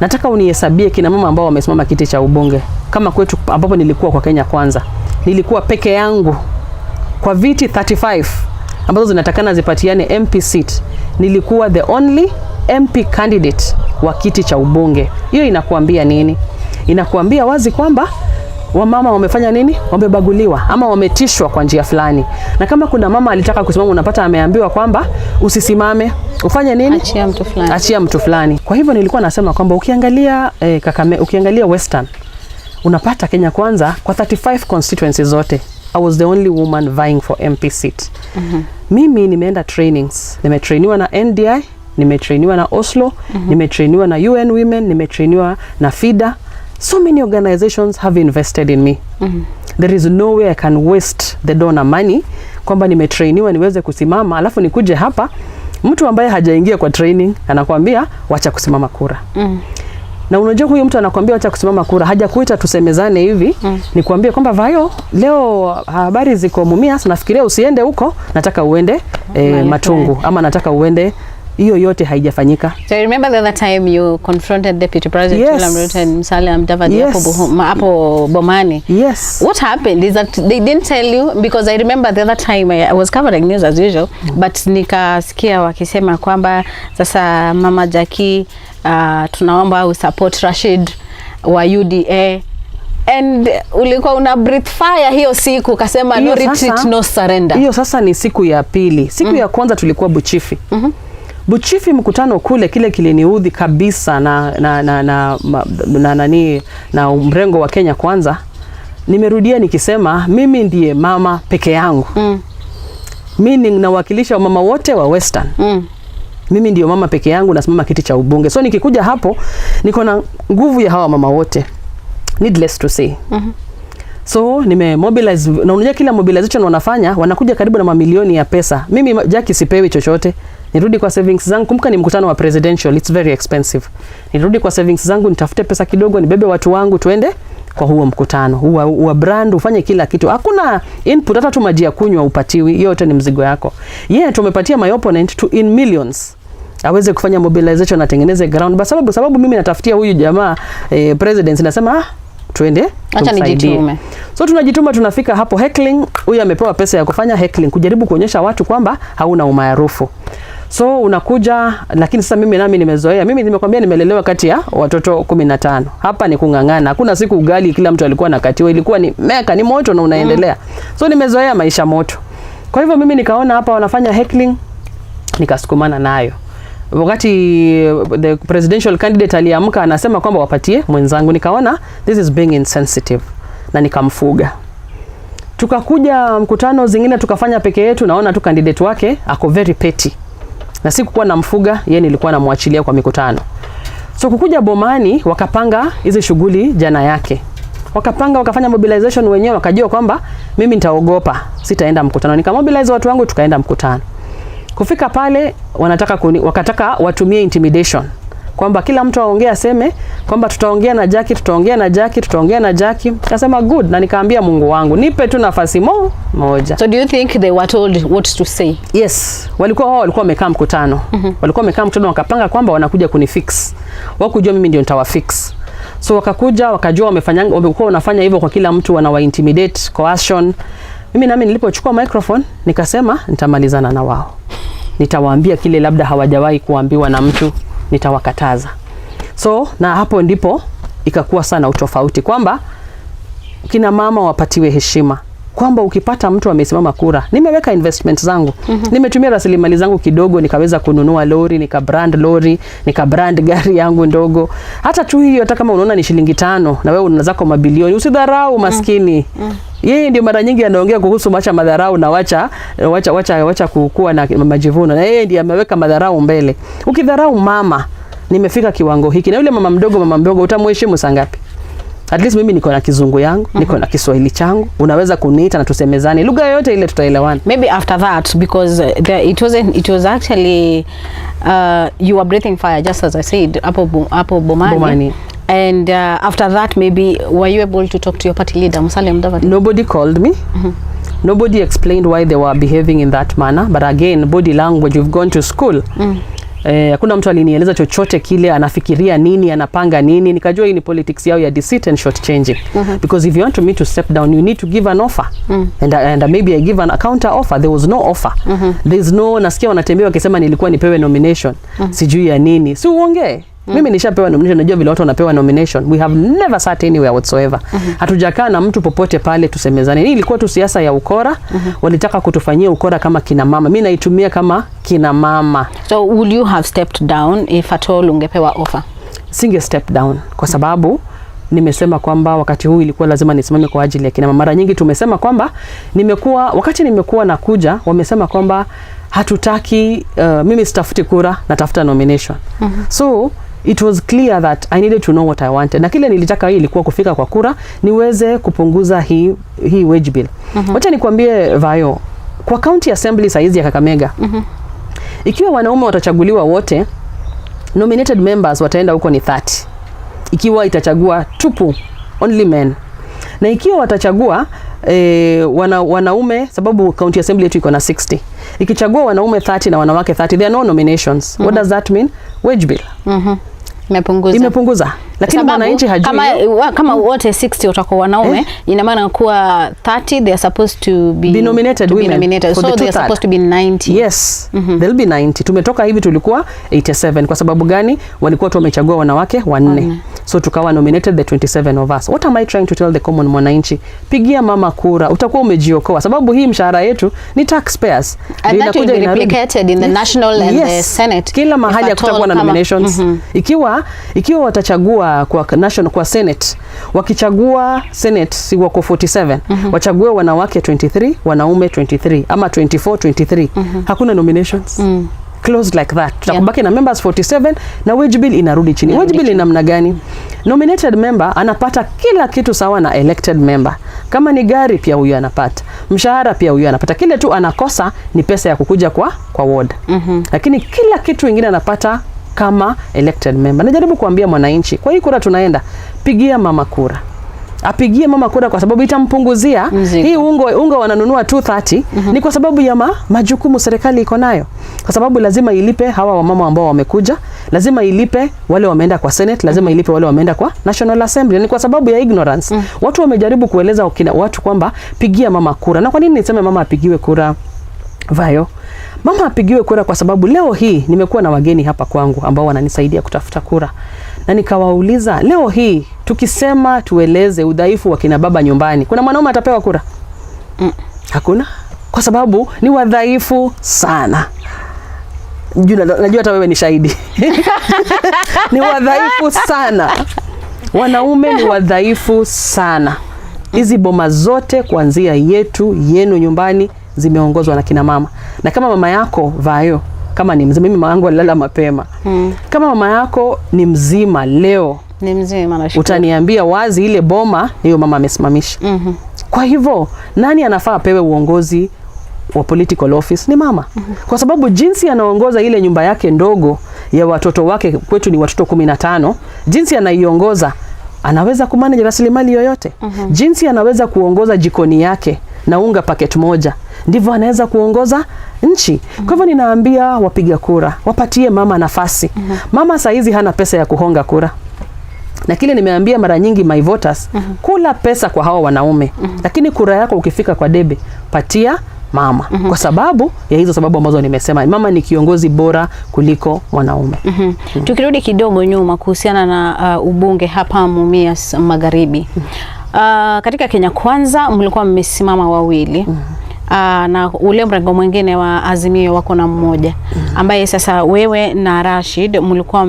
nataka unihesabie kina mama ambao wamesimama kiti cha ubunge. Kama kwetu ambapo nilikuwa kwa Kenya Kwanza, nilikuwa peke yangu kwa viti 35 ambazo zinatakana zipatiane MP seat. Nilikuwa the only MP candidate wa kiti cha ubunge. Hiyo inakuambia nini? Inakuambia wazi kwamba wamama wamefanya nini? Wamebaguliwa ama wametishwa kwa njia fulani. Na kama kuna mama alitaka kusimama, unapata ameambiwa kwamba usisimame, ufanye nini? Achia mtu fulani. Achia mtu fulani. Kwa hivyo nilikuwa nasema kwamba ukiangalia ukiangalia Western, unapata Kenya Kwanza kwa 35 constituencies zote, I was the only woman vying for MP seat. Mimi nimeenda trainings. Nimetrainiwa na NDI, nimetrainiwa na Oslo, nimetrainiwa na UN Women, nimetrainiwa na FIDA. So many organizations have invested in me. There is no way I can waste the donor money kwamba nimetrainiwa niweze kusimama alafu nikuje hapa mtu ambaye hajaingia kwa training anakuambia wacha kusimama kura. Na unajua huyo mtu anakuambia wacha kusimama kura, hajakuita tusemezane hivi, nikwambie kwamba Vayo, leo habari ziko Mumias, nafikiria usiende huko, nataka uende Matungu ama nataka uende. Hiyo yote haijafanyika. So I remember the other time you confronted Deputy President William Ruto and Musalia Mudavadi hapo Bomani. Yes. What happened is that they didn't tell you, because I remember the other time I was covering news as usual, but nikasikia wakisema kwamba sasa Mama Jacky tunaomba support Rashid wa UDA. And ulikuwa una breathe fire hiyo siku, kasema no retreat, no surrender. Hiyo sasa ni siku ya pili. Siku ya kwanza tulikuwa Buchifi. Buchifi mkutano kule, kile kiliniudhi kabisa na mrengo wa Kenya Kwanza. Nimerudia nikisema mimi ndiye mama peke yangu. Mimi nawakilisha mama wote wa Western. Mimi ndiyo mama peke yangu nasimama kiti cha ubunge. So nikikuja hapo niko na nguvu ya hawa mama wote. Needless to say. So nimemobilize, na unajua kila mobilization wanafanya wanakuja karibu na mamilioni ya pesa. Mimi Jacky sipewi chochote. Nirudi kwa savings zangu, kumbuka ni mkutano wa presidential, it's very expensive. Nirudi kwa savings zangu, nitafute pesa kidogo, nibebe watu wangu tuende kwa huo mkutano. Uwa brand, ufanye kila kitu. Hakuna input, hata tu maji ya kunywa upatiwi, yote ni mzigo yako. Tumepatia my opponent to in millions aweze kufanya mobilization, atengeneze ground. Sababu mimi natafutia huyu jamaa president, nasema tuende acha nijitume. So tunajituma, tunafika hapo heckling. Huyu amepewa pesa ya kufanya heckling, kujaribu kuonyesha watu kwamba hauna umaarufu. So unakuja, lakini sasa mimi nami nimezoea. Mimi nimekwambia nimelelewa kati ya watoto 15. Hapa ni kungangana. Hakuna siku ugali kila mtu alikuwa nakatiwa, ilikuwa ni meka, ni moto na unaendelea. So nimezoea maisha moto. Kwa hivyo mimi nikaona hapa wanafanya heckling, nikasukumana nayo. Wakati the presidential candidate aliamka anasema kwamba wapatie mwenzangu, nikaona this is being insensitive na nikamfuga. Tukakuja mkutano zingine tukafanya peke yetu, naona tu candidate wake ako very petty. Na sikukuwa namfuga, yeye nilikuwa namwachilia kwa mikutano. So kukuja Bomani wakapanga hizi shughuli jana yake. Wakafanya mobilization wenyewe, wakajua kwamba mimi nitaogopa, sitaenda mkutano. Nikamobilize watu wangu tukaenda mkutano. Kufika pale wakataka watumie intimidation. Kwamba kila mtu aongea aseme kwamba tutaongea na Jacky, tutaongea na Jacky, tutaongea na Jacky. Akasema good, na nikaambia Mungu wangu, nipe tu nafasi moja. So do you think they were told what to say? Yes, walikuwa wamekaa mkutano. Walikuwa wamekaa mkutano, wakapanga kwamba wanakuja kunifix. Wakujua mimi ndio nitawafix. So wakakuja, wakajua wamekuwa wanafanya hivyo kwa kila mtu, wanawa intimidate, coercion. Mimi nami nilipochukua microphone nikasema nitamalizana na wao. Nitawaambia kile labda hawajawahi kuambiwa na mtu, nitawakataza. So na hapo ndipo ikakuwa sana utofauti kwamba kina mama wapatiwe heshima. kwamba ukipata mtu amesimama kura, nimeweka investment zangu, nimetumia rasilimali zangu kidogo, nikaweza kununua lori, nikabrand gari yangu ndogo. Hata tu hiyo, hata kama unaona ni shilingi 5 na wewe una zako mabilioni, usidharau maskini. Yeye ndio mara nyingi anaongea kuhusu macha madharau na wacha kukua na majivuno. Na yeye ndiye ameweka madharau mbele. Ukidharau mama, nimefika kiwango hiki, na yule mama mdogo utamheshimu saa ngapi? At least mimi niko na kizungu yangu, niko na Kiswahili changu, unaweza kuniita na tusemezane lugha yote ile, tutaelewana. Maybe after that, because it was actually you were breathing fire, just as I said, hapo Bomani. And after that, maybe were you able to talk to your party leader, Musalia Mudavadi? Nobody called me. Nobody explained why they were behaving in that manner. But again, body language, you've gone to school. Hakuna mtu alinieleza chochote kile, anafikiria nini, anapanga nini. Nikajua hii ni politics yao ya deceit and short changing. Because if you want me to step down, you need to give an offer. And maybe I give a counter offer. There was no offer. There's no, nasikia wanatembea wakisema nilikuwa nipewe nomination. Sijui ya nini. Si uongee. Mimi nishapewa nomination, najua vile watu wanapewa nomination. We have never sat anywhere whatsoever. Hatujakaa na mtu popote pale tusemezane. Hii ilikuwa tu siasa ya ukora. Walitaka kutufanyia ukora kama kina mama. Mimi naitumia kama kina mama. So would you have stepped down if at all ungepewa offer? Singe step down kwa sababu nimesema kwamba wakati huu ilikuwa lazima nisimame kwa ajili ya kina mama. Mara nyingi tumesema kwamba wakati nimekuwa nakuja, wamesema kwamba hatutaki mimi sitafuti kura, natafuta nomination. So it was clear that I needed to know what I wanted. Na kile nilitaka hii ilikuwa kufika kwa kura, niweze kupunguza hii wage bill. Wacha nikwambie Vayo, kwa county assembly saizi ya Kakamega, ikiwa wanaume watachaguliwa wote, nominated members wataenda huko ni 30. Ikiwa itachagua tupu, only men. Na ikiwa watachagua wanaume, sababu county assembly yetu iko na 60. Ikichagua wanaume 30 na wanawake 30, there are no nominations. What does that mean? Wage bill. Imepunguza. Lakini mwananchi hajui. Kama wote 60 watakuwa wanaume, ina maana kuwa 30 they are supposed to be nominated women. So they are supposed to be 90. Yes. They'll be 90. Tumetoka hivi tulikuwa 87. Kwa sababu gani? Walikuwa tu wamechagua wanawake 4. So tukawa nominated the 27 of us. What am I trying to tell the common mwananchi? Pigia mama kura, utakuwa umejiokoa. Sababu hii mshahara yetu ni taxpayers. And that will be replicated in the national and the Senate. Kila mahali hakutakuwa na nominations. Ikiwa watachagua kwa national, kwa Senate, wakichagua Senate si wako 47, wachague wanawake 23, wanaume 23 ama 24-23, hakuna nominations. Closed like that. Tutakubaki na members 47 na wage bill inarudi chini. Wage bill ni namna gani? Nominated member anapata kila kitu sawa na elected member. Kama ni gari pia huyu anapata. Mshahara pia huyu anapata. Kile tu anakosa ni pesa ya kukuja kwa ward. Lakini kila kitu kingine anapata kama elected member. Najaribu kuambia mwananchi, kwa hii kura tunaenda, pigia mama kura. Apigie mama kura kwa sababu itampunguzia hii ungo wananunua 230 ni kwa sababu ya majukumu serikali iko nayo. Kwa sababu lazima ilipe hawa wamama ambao wamekuja, lazima ilipe wale wameenda kwa Senate, lazima ilipe wale wameenda kwa National Assembly. Ni kwa sababu ya ignorance. Watu wamejaribu kueleza watu kwamba pigia mama kura. Na kwa nini niseme mama apigiwe kura, Vayo? Mama apigiwe kura kwa sababu leo hii nimekuwa na wageni hapa kwangu ambao wananisaidia kutafuta kura. Na nikawauliza, leo hii tukisema tueleze udhaifu wa kina baba nyumbani, kuna mwanaume atapewa kura? Hakuna. Kwa sababu ni wadhaifu sana. Najua hata wewe ni shahidi. Ni wadhaifu sana. Wanaume ni wadhaifu sana. Hizi boma zote kuanzia yenu nyumbani zimeongozwa na kina mama. Na kama mama yako, Vayo, kama ni mzima, mimi mama yangu alilala mapema. Kama mama yako ni mzima leo, ni mzima, nashukuru, utaniambia wazi ile boma hiyo mama amesimamisha. Kwa hivyo nani anafaa apewe uongozi wa political office? Ni mama. Kwa sababu jinsi anaongoza ile nyumba yake ndogo ya watoto wake, kwetu ni watoto 15, jinsi anaiongoza, anaweza kumanage rasilimali yoyote. Jinsi anaweza kuongoza jikoni yake na unga packet moja, ndivyo anaweza kuongoza nchi. Kwa hivyo ninaambia wapiga kura, wapatie mama nafasi. Mama saizi hana pesa ya kuhonga kura. Na kile nimeambia mara nyingi my voters, kula pesa kwa hawa wanaume. Lakini kura yako ukifika kwa debe, patia mama. Kwa sababu ya hizo sababu ambazo nimesema, mama ni kiongozi bora kuliko mwanaume. Tukirudi kidogo nyuma kuhusiana na ubunge hapa Mumias Magharibi. Katika Kenya Kwanza mlikuwa mmesimama wawili. Na ule mrengo mwingine wa Azimio wako na mmoja ambaye sasa wewe na Rashid mlikuwa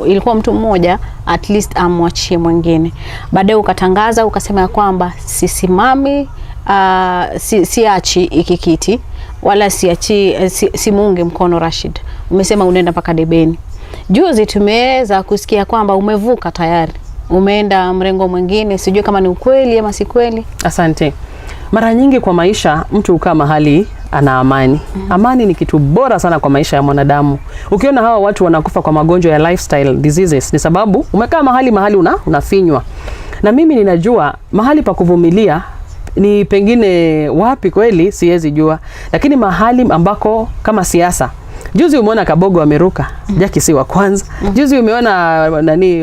ilikuwa mtu mmoja at least amwachie mwingine. Baadaye ukatangaza ukasema ya kwamba sisimami, siachi ikikiti wala simuunge mkono Rashid. Umesema unaenda mpaka debeni. Juzi tumeweza kusikia kwamba umevuka tayari, umeenda mrengo mwingine, sijui kama ni ukweli ama si kweli. Asante. Mara nyingi kwa maisha mtu ukaa mahali ana amani. Amani ni kitu bora sana kwa maisha ya mwanadamu. Ukiona hawa watu wanakufa kwa magonjwa ya lifestyle diseases ni sababu umekaa mahali unafinywa. Na mimi ninajua mahali pa kuvumilia ni pengine wapi kweli siwezi jua, lakini mahali ambako kama siasa. Juzi umeona Kabogo ameruka, Jacky si wa kwanza. Juzi umeona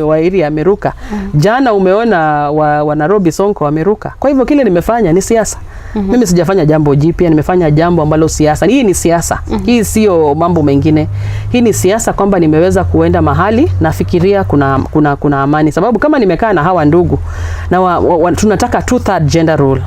Wairi ameruka. Jana umeona wa Nairobi Sonko ameruka. Kwa hivyo kile nimefanya ni siasa. Mimi sijafanya jambo jipya, nimefanya jambo ambalo siasa. Hii ni siasa. Hii sio mambo mengine. Hii ni siasa kwamba nimeweza kuenda mahali nafikiria kuna amani. Sababu kama nimekaa na hawa ndugu na tunataka 2/3 gender rule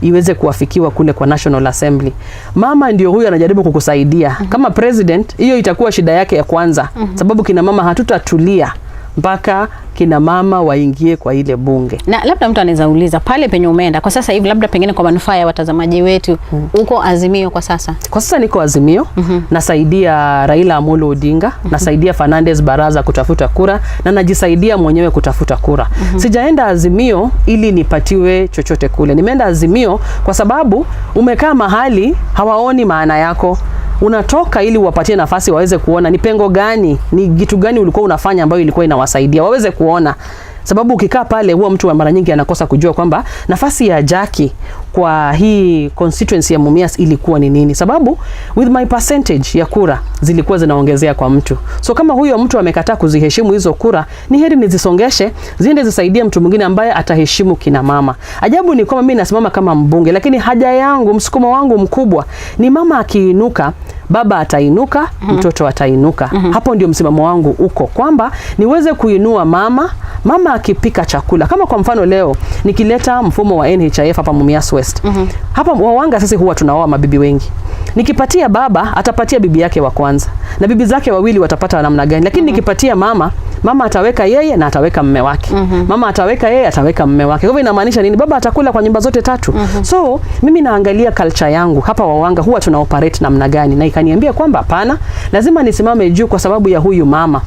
iweze kuafikiwa kule kwa National Assembly. Mama ndio huyu anajaribu kukusaidia. Kama president, hiyo itakuwa shida yake ya kwanza. Sababu kina mama hatutatulia mpaka kina mama waingie kwa ile bunge. Na labda mtu anaweza uliza pale penye umeenda kwa sasa hivi, labda pengine kwa manufaa ya watazamaji wetu, uko Azimio kwa sasa? Kwa sasa niko Azimio. Nasaidia Raila Amolo Odinga, nasaidia Fernades Barasa kutafuta kura na najisaidia mwenyewe kutafuta kura. Sijaenda Azimio ili nipatiwe chochote kule. Nimeenda Azimio kwa sababu umekaa mahali hawaoni maana yako. Unatoka ili uwapatie nafasi waweze kuona ni pengo gani, ni kitu gani ulikuwa unafanya ambayo ilikuwa inawasaidia waweze kuona. Sababu ukikaa pale huwa mtu mara nyingi anakosa kujua kwamba nafasi ya Jacky kwa hii constituency ya Mumias ilikuwa ni nini. Sababu with my percentage ya kura zilikuwa zinaongezea kwa mtu. So kama huyo mtu amekataa kuziheshimu hizo kura, ni heri nizisongeshe ziende zisaidie mtu mwingine ambaye ataheshimu kina mama. Ajabu ni kwamba mimi nasimama kama mbunge, lakini haja yangu, msukumo wangu mkubwa ni mama akiinuka, baba atainuka, mtoto atainuka. Hapo ndio msimamo wangu uko kwamba niweze kuinua mama akipika chakula. Kama kwa mfano leo nikileta mfumo wa NHIF hapa Mumias West. Hapa Wawanga sisi huwa tunaoa mabibi wengi. Nikipatia baba atapatia bibi yake wa kwanza na bibi zake wawili watapata namna gani, lakini nikipatia mama ataweka yeye na ataweka mume wake. Mama ataweka yeye, ataweka mume wake. Kwa hivyo inamaanisha nini? Baba atakula kwa nyumba zote tatu. So mimi naangalia culture yangu hapa Wawanga huwa tuna operate namna gani, na ikaniambia kwamba hapana, lazima nisimame juu kwa sababu ya huyu mama.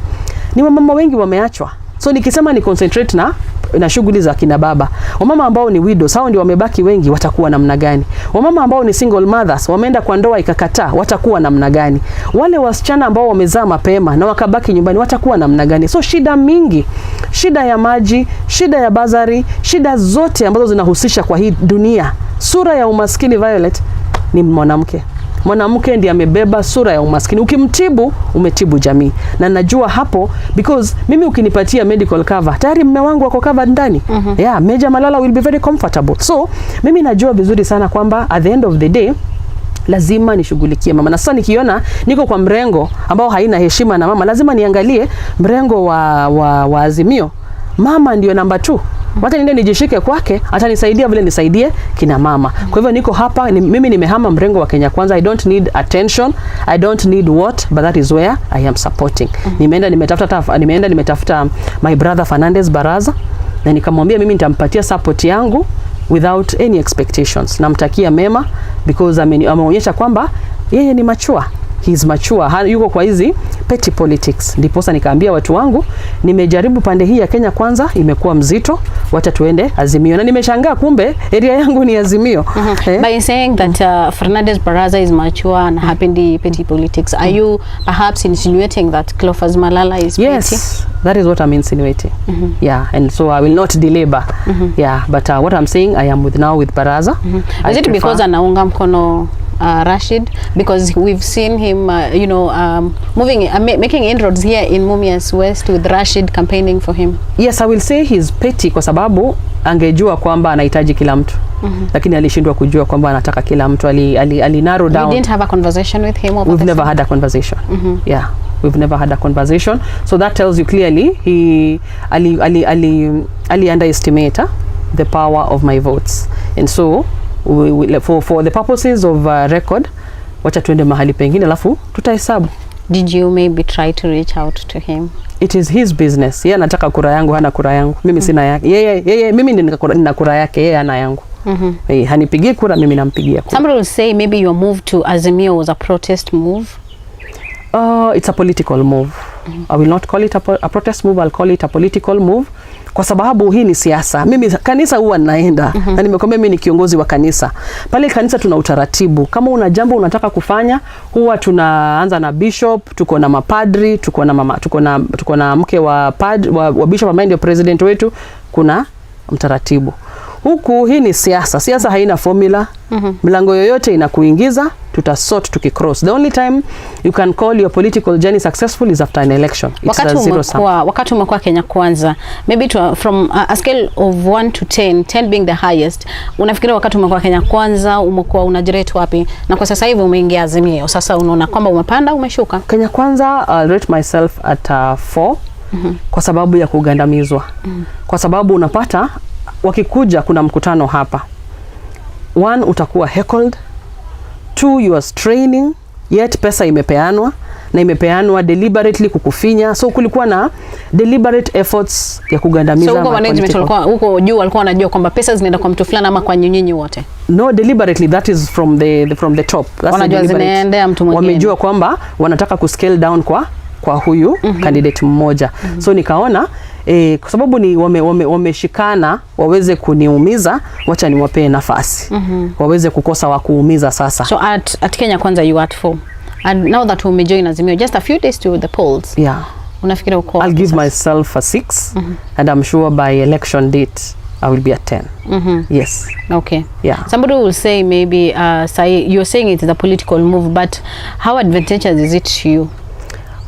Ni mama wengi wameachwa. So nikisema ni concentrate na shughuli za kina baba. Wamama ambao ni widows, hao ndio wamebaki wengi, watakuwa namna gani? Wamama ambao ni single mothers, wameenda kwa ndoa ikakataa, watakuwa namna gani? Wale wasichana ambao wamezaa mapema na wakabaki nyumbani, watakuwa namna gani? So shida mingi, shida ya maji, shida ya bazari, shida zote ambazo zinahusisha kwa hii dunia. Sura ya umaskini Violet ni mwanamke. Mwanamke ndiye amebeba sura ya umaskini. Ukimtibu, umetibu jamii. Na najua hapo because mimi ukinipatia medical cover, tayari mume wangu wako covered ndani. Yeah, Major Malala will be very comfortable. So, mimi najua vizuri sana kwamba at the end of the day lazima nishughulikie mama. Na sasa nikiona niko kwa mrengo ambao haina heshima na mama, lazima niangalie mrengo wa Azimio. Mama ndio namba 2. Wacha niende nijishike kwake, atanisaidia vile nisaidie kina mama. Kwa hivyo niko hapa, mimi nimehama mrengo wa Kenya Kwanza. I don't need attention, I don't need what, but that is where I am supporting. Nimeenda nimetafuta my brother Fernades Barasa na nikamwambia mimi nitampatia support yangu without any expectations. Namtakia mema because ameonyesha kwamba yeye ni mature. He is mature. Yuko kwa hizi petty politics. Ndiposa nikaambia watu wangu, nimejaribu pande hii ya Kenya Kwanza, imekuwa mzito, wacha tuende Azimio. Na nimeshangaa kumbe area yangu ni Azimio. By saying that Fernades Barasa is mature and happy petty politics, are you perhaps insinuating that Cleo Malala is petty? Yes, that is what I'm insinuating. Yeah, and so I will not belabor. Yeah, but what I'm saying, I am now with Barasa. Is it because anaunga mkono Rashid? Because we've seen him, making inroads here in Mumias West with Rashid campaigning for him. Yes, I will say he's petty kwa sababu angejua kwamba anahitaji kila mtu. Lakini alishindwa kujua kwamba anataka kila mtu. Ali narrow down. We didn't have a conversation with him over We've never had a conversation. Yeah, we've never had a conversation. So that tells you clearly he ali underestimate the power of my votes. And so for the purposes of record, wacha tuende mahali pengine alafu tutahesabu. Did you maybe try to reach out to him? It is his business. Yeye anataka kura yangu, hana kura yangu. Mimi sina yake. Yeye mimi nina kura yake, yeye hana yangu. Hanipigie kura, mimi nampigia kura. Somebody will say maybe your move to Azimio was a protest move. It's a political move. I will not call it a protest move, I'll call it a political move. Kwa sababu hii ni siasa. Mimi kanisa huwa naenda. Na nimekwambia mimi ni kiongozi wa kanisa. Pale kanisa tuna utaratibu. Kama una jambo unataka kufanya, huwa tunaanza na bishop, tuko na mapadri, tuko na mke wa bishop ambaye ndio president wetu, kuna mtaratibu. Huku hii ni siasa. Siasa haina formula. Milango yoyote inakuingiza, tutasort tukicross. The only time you can call your political journey successful is after an election. Wakati umekuwa Kenya Kwanza, maybe from a scale of 1 to 10, 10 being the highest, unafikiria wakati umekuwa Kenya Kwanza umekuwa unajirate wapi? Na kwa sasa hivi umeingia Azimio, sasa unaona kwamba umepanda, umeshuka? Kenya Kwanza, I'll rate myself at 4 kwa sababu ya kugandamizwa. Kwa sababu unapata wakikuja kuna mkutano hapa. 1, utakuwa heckled. 2, you are straining, yet pesa imepeanwa na imepeanwa deliberately kukufinya. So kulikuwa na deliberate efforts ya kugandamiza. So huko management huko juu walikuwa wanajua kwamba pesa zinaenda kwa mtu fulani ama kwa nyinyi wote? No, deliberately, that is from the top. Wanajua zinaendea mtu mwingine. Wamejua kwamba wanataka kuscale down kwa huyu candidate mmoja. So nikaona kwa sababu ni wameshikana waweze kuniumiza, wacha niwapee nafasi. Waweze kukosa wa kuumiza sasa. So at Kenya Kwanza you at 4. And now that umejoin Azimio, just a few days to the polls. Yeah. Unafikiri uko? I'll give myself a 6 and I'm sure by election date I will be at 10. Yes. Okay. Yeah. Somebody will say maybe you're saying it is a political move, but how advantageous is it to you?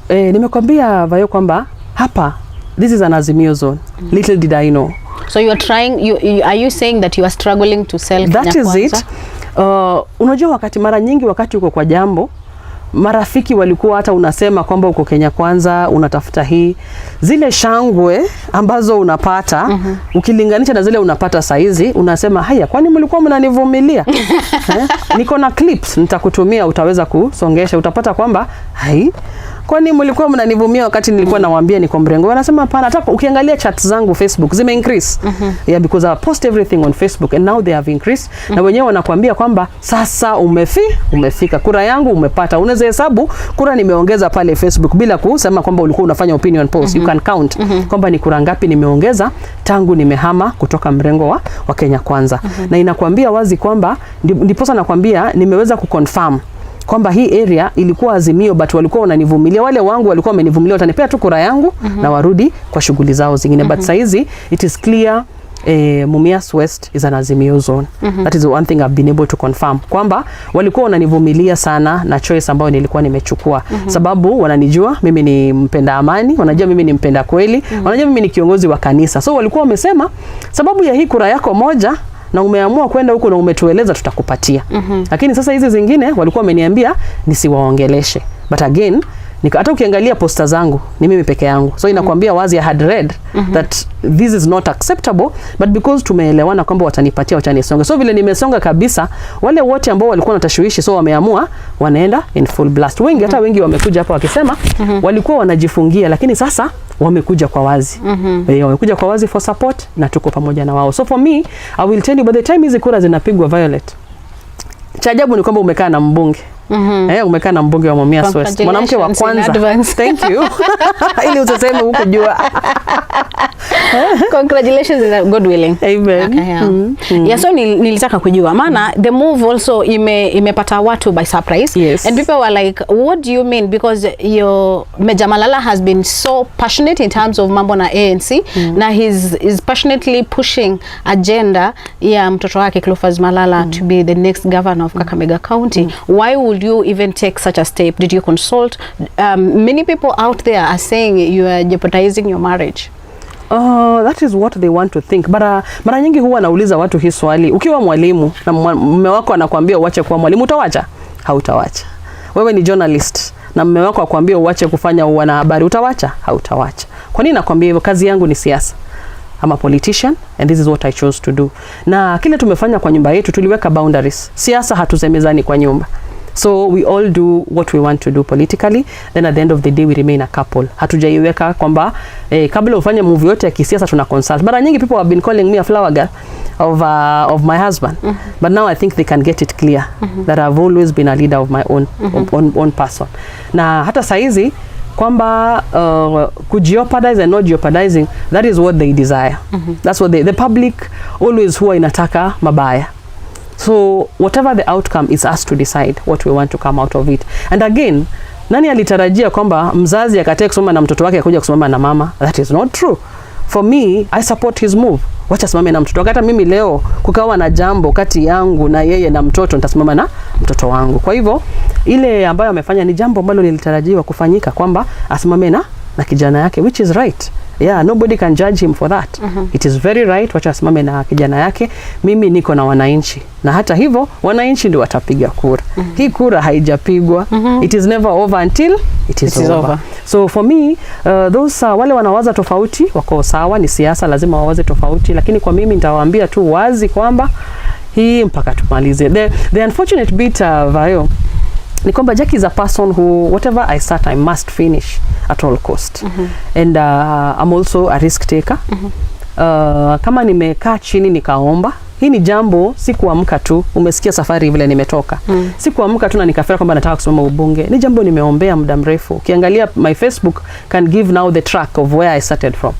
Nimekwambia vayo kwamba hapa this is an Azimio zone. Little did I know. So you are trying, are you saying that you are struggling to sell Kenya Kwanza? That is it. Unajua mara nyingi wakati uko kwa jambo, marafiki walikuwa hata unasema kwamba uko Kenya Kwanza, unatafuta hii. Zile shangwe ambazo unapata, ukilinganisha na zile unapata saizi, unasema haya, kwani mlikuwa mnanivumilia? Niko na clips, nitakutumia, utaweza kusongesha, utapata kwamba kwani mlikuwa mnanivumia wakati nilikuwa nawaambia niko mrengo. Wanasema hapana. Hata ukiangalia chat zangu Facebook zime increase. Yeah, because I post everything on Facebook and now they have increased. Na wenyewe wanakuambia kwamba sasa umefika. Kura yangu umepata. Unaweza hesabu kura nimeongeza pale Facebook bila kusema kwamba ulikuwa unafanya opinion polls. You can count kwamba ni kura ngapi nimeongeza tangu nimehama kutoka mrengo wa Kenya Kwanza. Na inakuambia wazi kwamba ndiposa nakwambia nimeweza kuconfirm kwamba hii area ilikuwa Azimio but walikuwa wananivumilia. Wale wangu walikuwa wamenivumilia, watanipea tu kura yangu na warudi kwa shughuli zao zingine. But saizi it is clear Mumias West is an Azimio zone. That is the one thing I've been able to confirm. Kwamba walikuwa wananivumilia sana na choice ambayo nilikuwa nimechukua. Sababu wananijua mimi ni mpenda amani, wanajua mimi ni mpenda kweli, wanajua mimi ni kiongozi wa kanisa. So walikuwa wamesema sababu ya hii kura yako moja na umeamua kwenda huko na umetueleza tutakupatia. Lakini sasa hizi zingine walikuwa wameniambia nisiwaongeleshe. But again, hata ukiangalia posta zangu ni mimi peke yangu. So inakwambia wazi I had read that this is not acceptable, but because tumeelewana kwamba watanipatia, wachanisonga. So vile nimesonga kabisa, wale wote ambao walikuwa natashwishi so wameamua wanaenda in full blast. Wengi hata wengi wamekuja hapa wakisema walikuwa wanajifungia, lakini sasa wamekuja kwa wazi. Wamekuja kwa wazi for support na tuko pamoja na wao. So for me, I will tell you, by the time hizi kura zinapigwa Violet, cha ajabu ni kwamba umekaa na mbunge. Umekaa na mbunge wa Mumias West. Mwanamke wa kwanza. Thank you. Ili usiseme huko jua. Congratulations, God willing. Amen. Okay, yeah. Yeah, so nilitaka kujua maana the move also imepata watu by surprise. Yes. And people were like, what do you mean? Because your Meja Malala has been so passionate in terms of mambo na ANC. Na he's passionately pushing agenda ya mtoto wake Cleo Malala to be the next governor of Kakamega County. Why would you even take such a step? Did you consult? Many people out there are saying you are jeopardizing your marriage. That is what they want to think. Mara nyingi huwa nauliza watu hii swali. Ukiwa mwalimu na mume wako anakuambia uache kuwa mwalimu, utawacha? Hautawacha. Wewe ni journalist na mume wako akwambia uache kufanya wanahabari, utawacha? Hautawacha. Kwa nini nakwambia hivyo? Kazi yangu ni siasa. I'm a politician and this is what I chose to do. Na kile tumefanya kwa nyumba yetu, tuliweka boundaries. Siasa hatusemezani kwa nyumba. So we all do what we want to do politically, then at the end of the day we remain a couple. Hatujaiweka kwamba kabla ufanye move yote ya kisiasa tuna consult. Mara nyingi people have been calling me a flower girl of my husband. But now I think they can get it clear that I've always been a leader of my own person. Na hata saizi kwamba kujeopardize and not jeopardizing, that is what they desire. That's what the public always huwa inataka mabaya. So whatever the outcome is us to decide what we want to come out of it. And again, nani alitarajia kwamba mzazi akatae kusoma na mtoto wake akuja kusoma na mama? That is not true. For me, I support his move. Wacha simame na mtoto wake. Hata mimi leo kukawa na jambo kati yangu na yeye na mtoto, nitasimama na mtoto wangu. Kwa hivyo ile ambayo amefanya ni jambo ambalo lilitarajiwa kufanyika, kwamba asimame na kijana yake, which is right. Yeah, nobody can judge him for that. It is very right, wacha asimame na kijana yake. Mimi niko na wananchi, na hata hivyo wananchi ndio watapiga kura. Hii kura haijapigwa. It is never over until it is over. So for me, those wale wanawaza tofauti wako sawa, ni siasa, lazima wawaze tofauti, lakini kwa mimi nitawaambia tu wazi kwamba hii mpaka tumalize. The unfortunate bit Vayo ni kwamba Jacky is a person who whatever I start I must finish at all cost. And I'm also a risk taker. Kama nimekaa chini nikaomba, hii ni jambo sikuamka tu, umesikia safari vile nimetoka. Sikuamka tu na nikafika kwamba nataka kusoma ubunge. Ni jambo nimeombea muda mrefu. Ukiangalia my Facebook can give now the track of where I started from.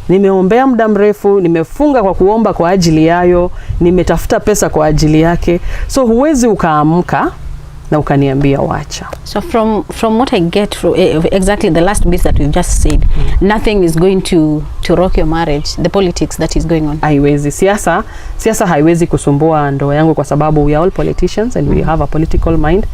Nimeombea muda mrefu, nimefunga kwa kuomba kwa ajili yayo, nimetafuta pesa kwa ajili yake. So huwezi ukaamka na ukaniambia wacha. So from what I get through, exactly the last bit that we've just said, nothing is going to rock your marriage, the politics that is going on. Haiwezi. Siasa haiwezi kusumbua ndoa yangu, kwa sababu we are all politicians and we have a political mind.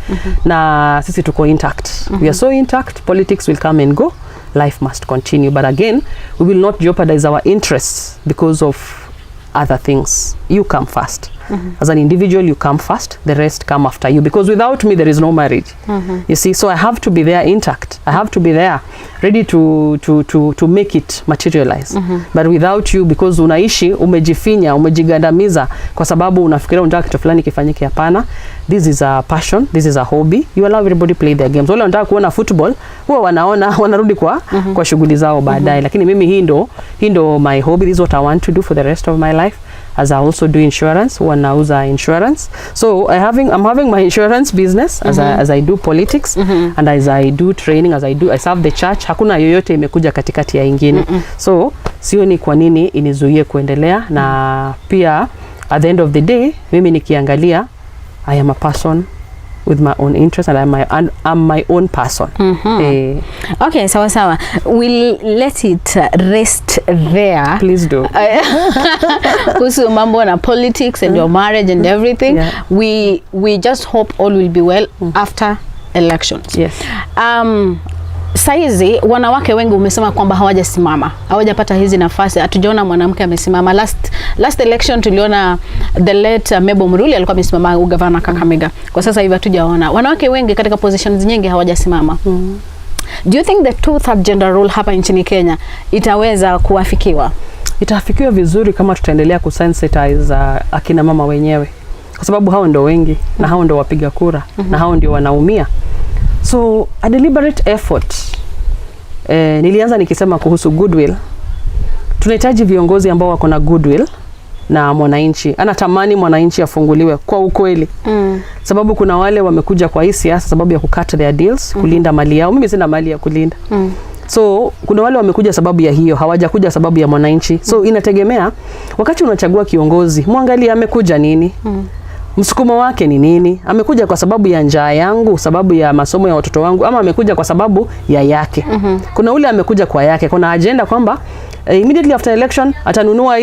Na sisi tuko intact. We are so intact, politics will come and go, life must continue. But again, we will not jeopardize our interests because of other things. You come first. As an individual, you come first, the rest come after you, because without me there is no marriage. You see, so I have to be there intact. I have to be there ready to make it materialize. But without you, because unaishi umejifinya, umejigandamiza kwa sababu unafikiria unataka kitu fulani kifanyike, hapana. This is a passion, this is a hobby. You allow everybody play their games. Wale wanataka kuona football, huwa wanarudi kwa shughuli zao baadaye. Lakini mimi hii ndo my hobby. This is what I want to do for the rest of my life. As I also do insurance, wanauza insurance. So I'm having my insurance business as I do politics, and as I do training, I serve the church. Hakuna yoyote imekuja katikati ya ingine. So sioni kwa nini inizuie kuendelea. Na pia at the end of the day, mimi nikiangalia, I am a person with my own interest, and I'm my own person. Okay, sawa. We'll let it rest there. Please do. Kuhusu mambo na politics and your marriage and everything. We just hope all will be well after elections. Yes. Saizi wanawake wengi umesema kwamba hawajasimama, hawajapata hizi nafasi. Hatujaona mwanamke amesimama. Last election tuliona the late Mebo Muruli alikuwa amesimama ugavana Kakamega. Kwa sasa hivi hatujaona. Wanawake wengi katika positions nyingi hawajasimama. Do you think the two-third gender rule hapa nchini Kenya itaweza kuafikiwa? Itafikiwa vizuri kama tutaendelea kusensitize akina mama wenyewe. Kwa sababu hao ndio wengi, na hao ndio wapiga kura, na hao ndio wanaumia. So a deliberate effort. Nilianza nikisema kuhusu goodwill. Tunahitaji viongozi ambao wako na goodwill na mwananchi. Anatamani mwananchi afunguliwe kwa ukweli. Sababu kuna wale wamekuja kwa hii siasa sababu ya kukata their deals, kulinda mali yao. Mimi sina mali ya kulinda. So kuna wale wamekuja sababu ya hiyo, hawajakuja sababu ya mwananchi. So inategemea wakati unachagua kiongozi, muangalie amekuja nini? Msukumo wake ni nini? Amekuja kwa sababu ya njaa yangu, sababu ya masomo ya watoto wangu, ama amekuja kwa sababu ya yake? Kuna ule amekuja kwa yake, kuna agenda kwamba immediately after election atanunua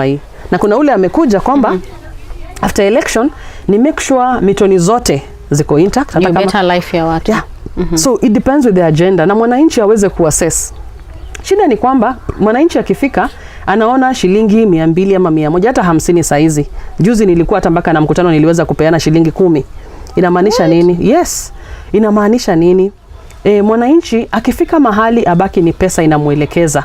hii. Na kuna ule amekuja kwamba after election ni make sure mitoni zote ziko intact, hata kama better life ya watu. So it depends with the agenda, na mwananchi aweze kuassess. Shida ni kwamba mwananchi akifika anaona shilingi 200 ama 100 hata 50 saizi. Juzi nilikuwa hata mpaka na mkutano niliweza kupeana shilingi 10. Inamaanisha nini? Yes. Inamaanisha nini? Mwananchi akifika mahali abaki ni pesa inamuelekeza.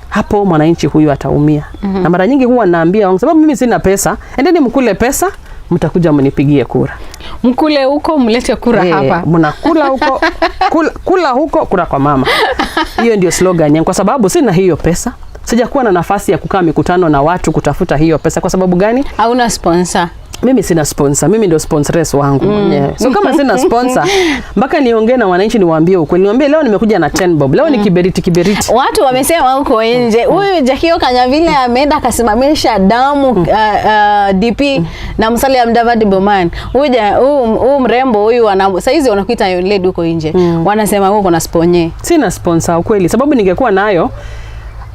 hapo mwananchi huyu ataumia. Na mara nyingi huwa naambia kwa sababu mimi sina pesa, endeni mkule pesa, mtakuja mnipigie kura. Mkule huko mlete kura hapa. Mnakula huko, kula huko, kura kwa mama. Hiyo ndio slogan yangu kwa sababu sina hiyo pesa. Sijakuwa na nafasi ya kukaa mikutano na watu kutafuta hiyo pesa. Kwa sababu gani? Hauna sponsor. Mimi sina sponsor, mimi ndio sponsoress wangu mwenyewe. So kama sina sponsor, mpaka niongee na wananchi niwaambie ukweli. Niwaambie leo nimekuja na 10 bob. Leo ni kiberiti. Watu wamesema huko nje, huyu Jacky Okanya vile ameenda akasimamisha damu DP na Musalia Mudavadi Bomani. Huyu mrembo huyu saizi wanakuita lady huko nje. Wanasema huko kuna sponye. Sina sponsor ukweli. Sababu ningekuwa nayo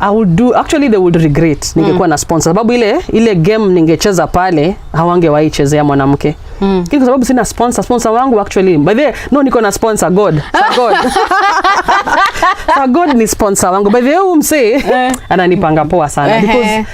I would do, actually they would regret ningekuwa na sponsor. Sababu ile game ningecheza pale hawangewahi chezea mwanamke. Kwa sababu sina sponsor wangu actually. By the way, no niko na sponsor God. God ni sponsor wangu. By the way, mse ananipanga poa sana because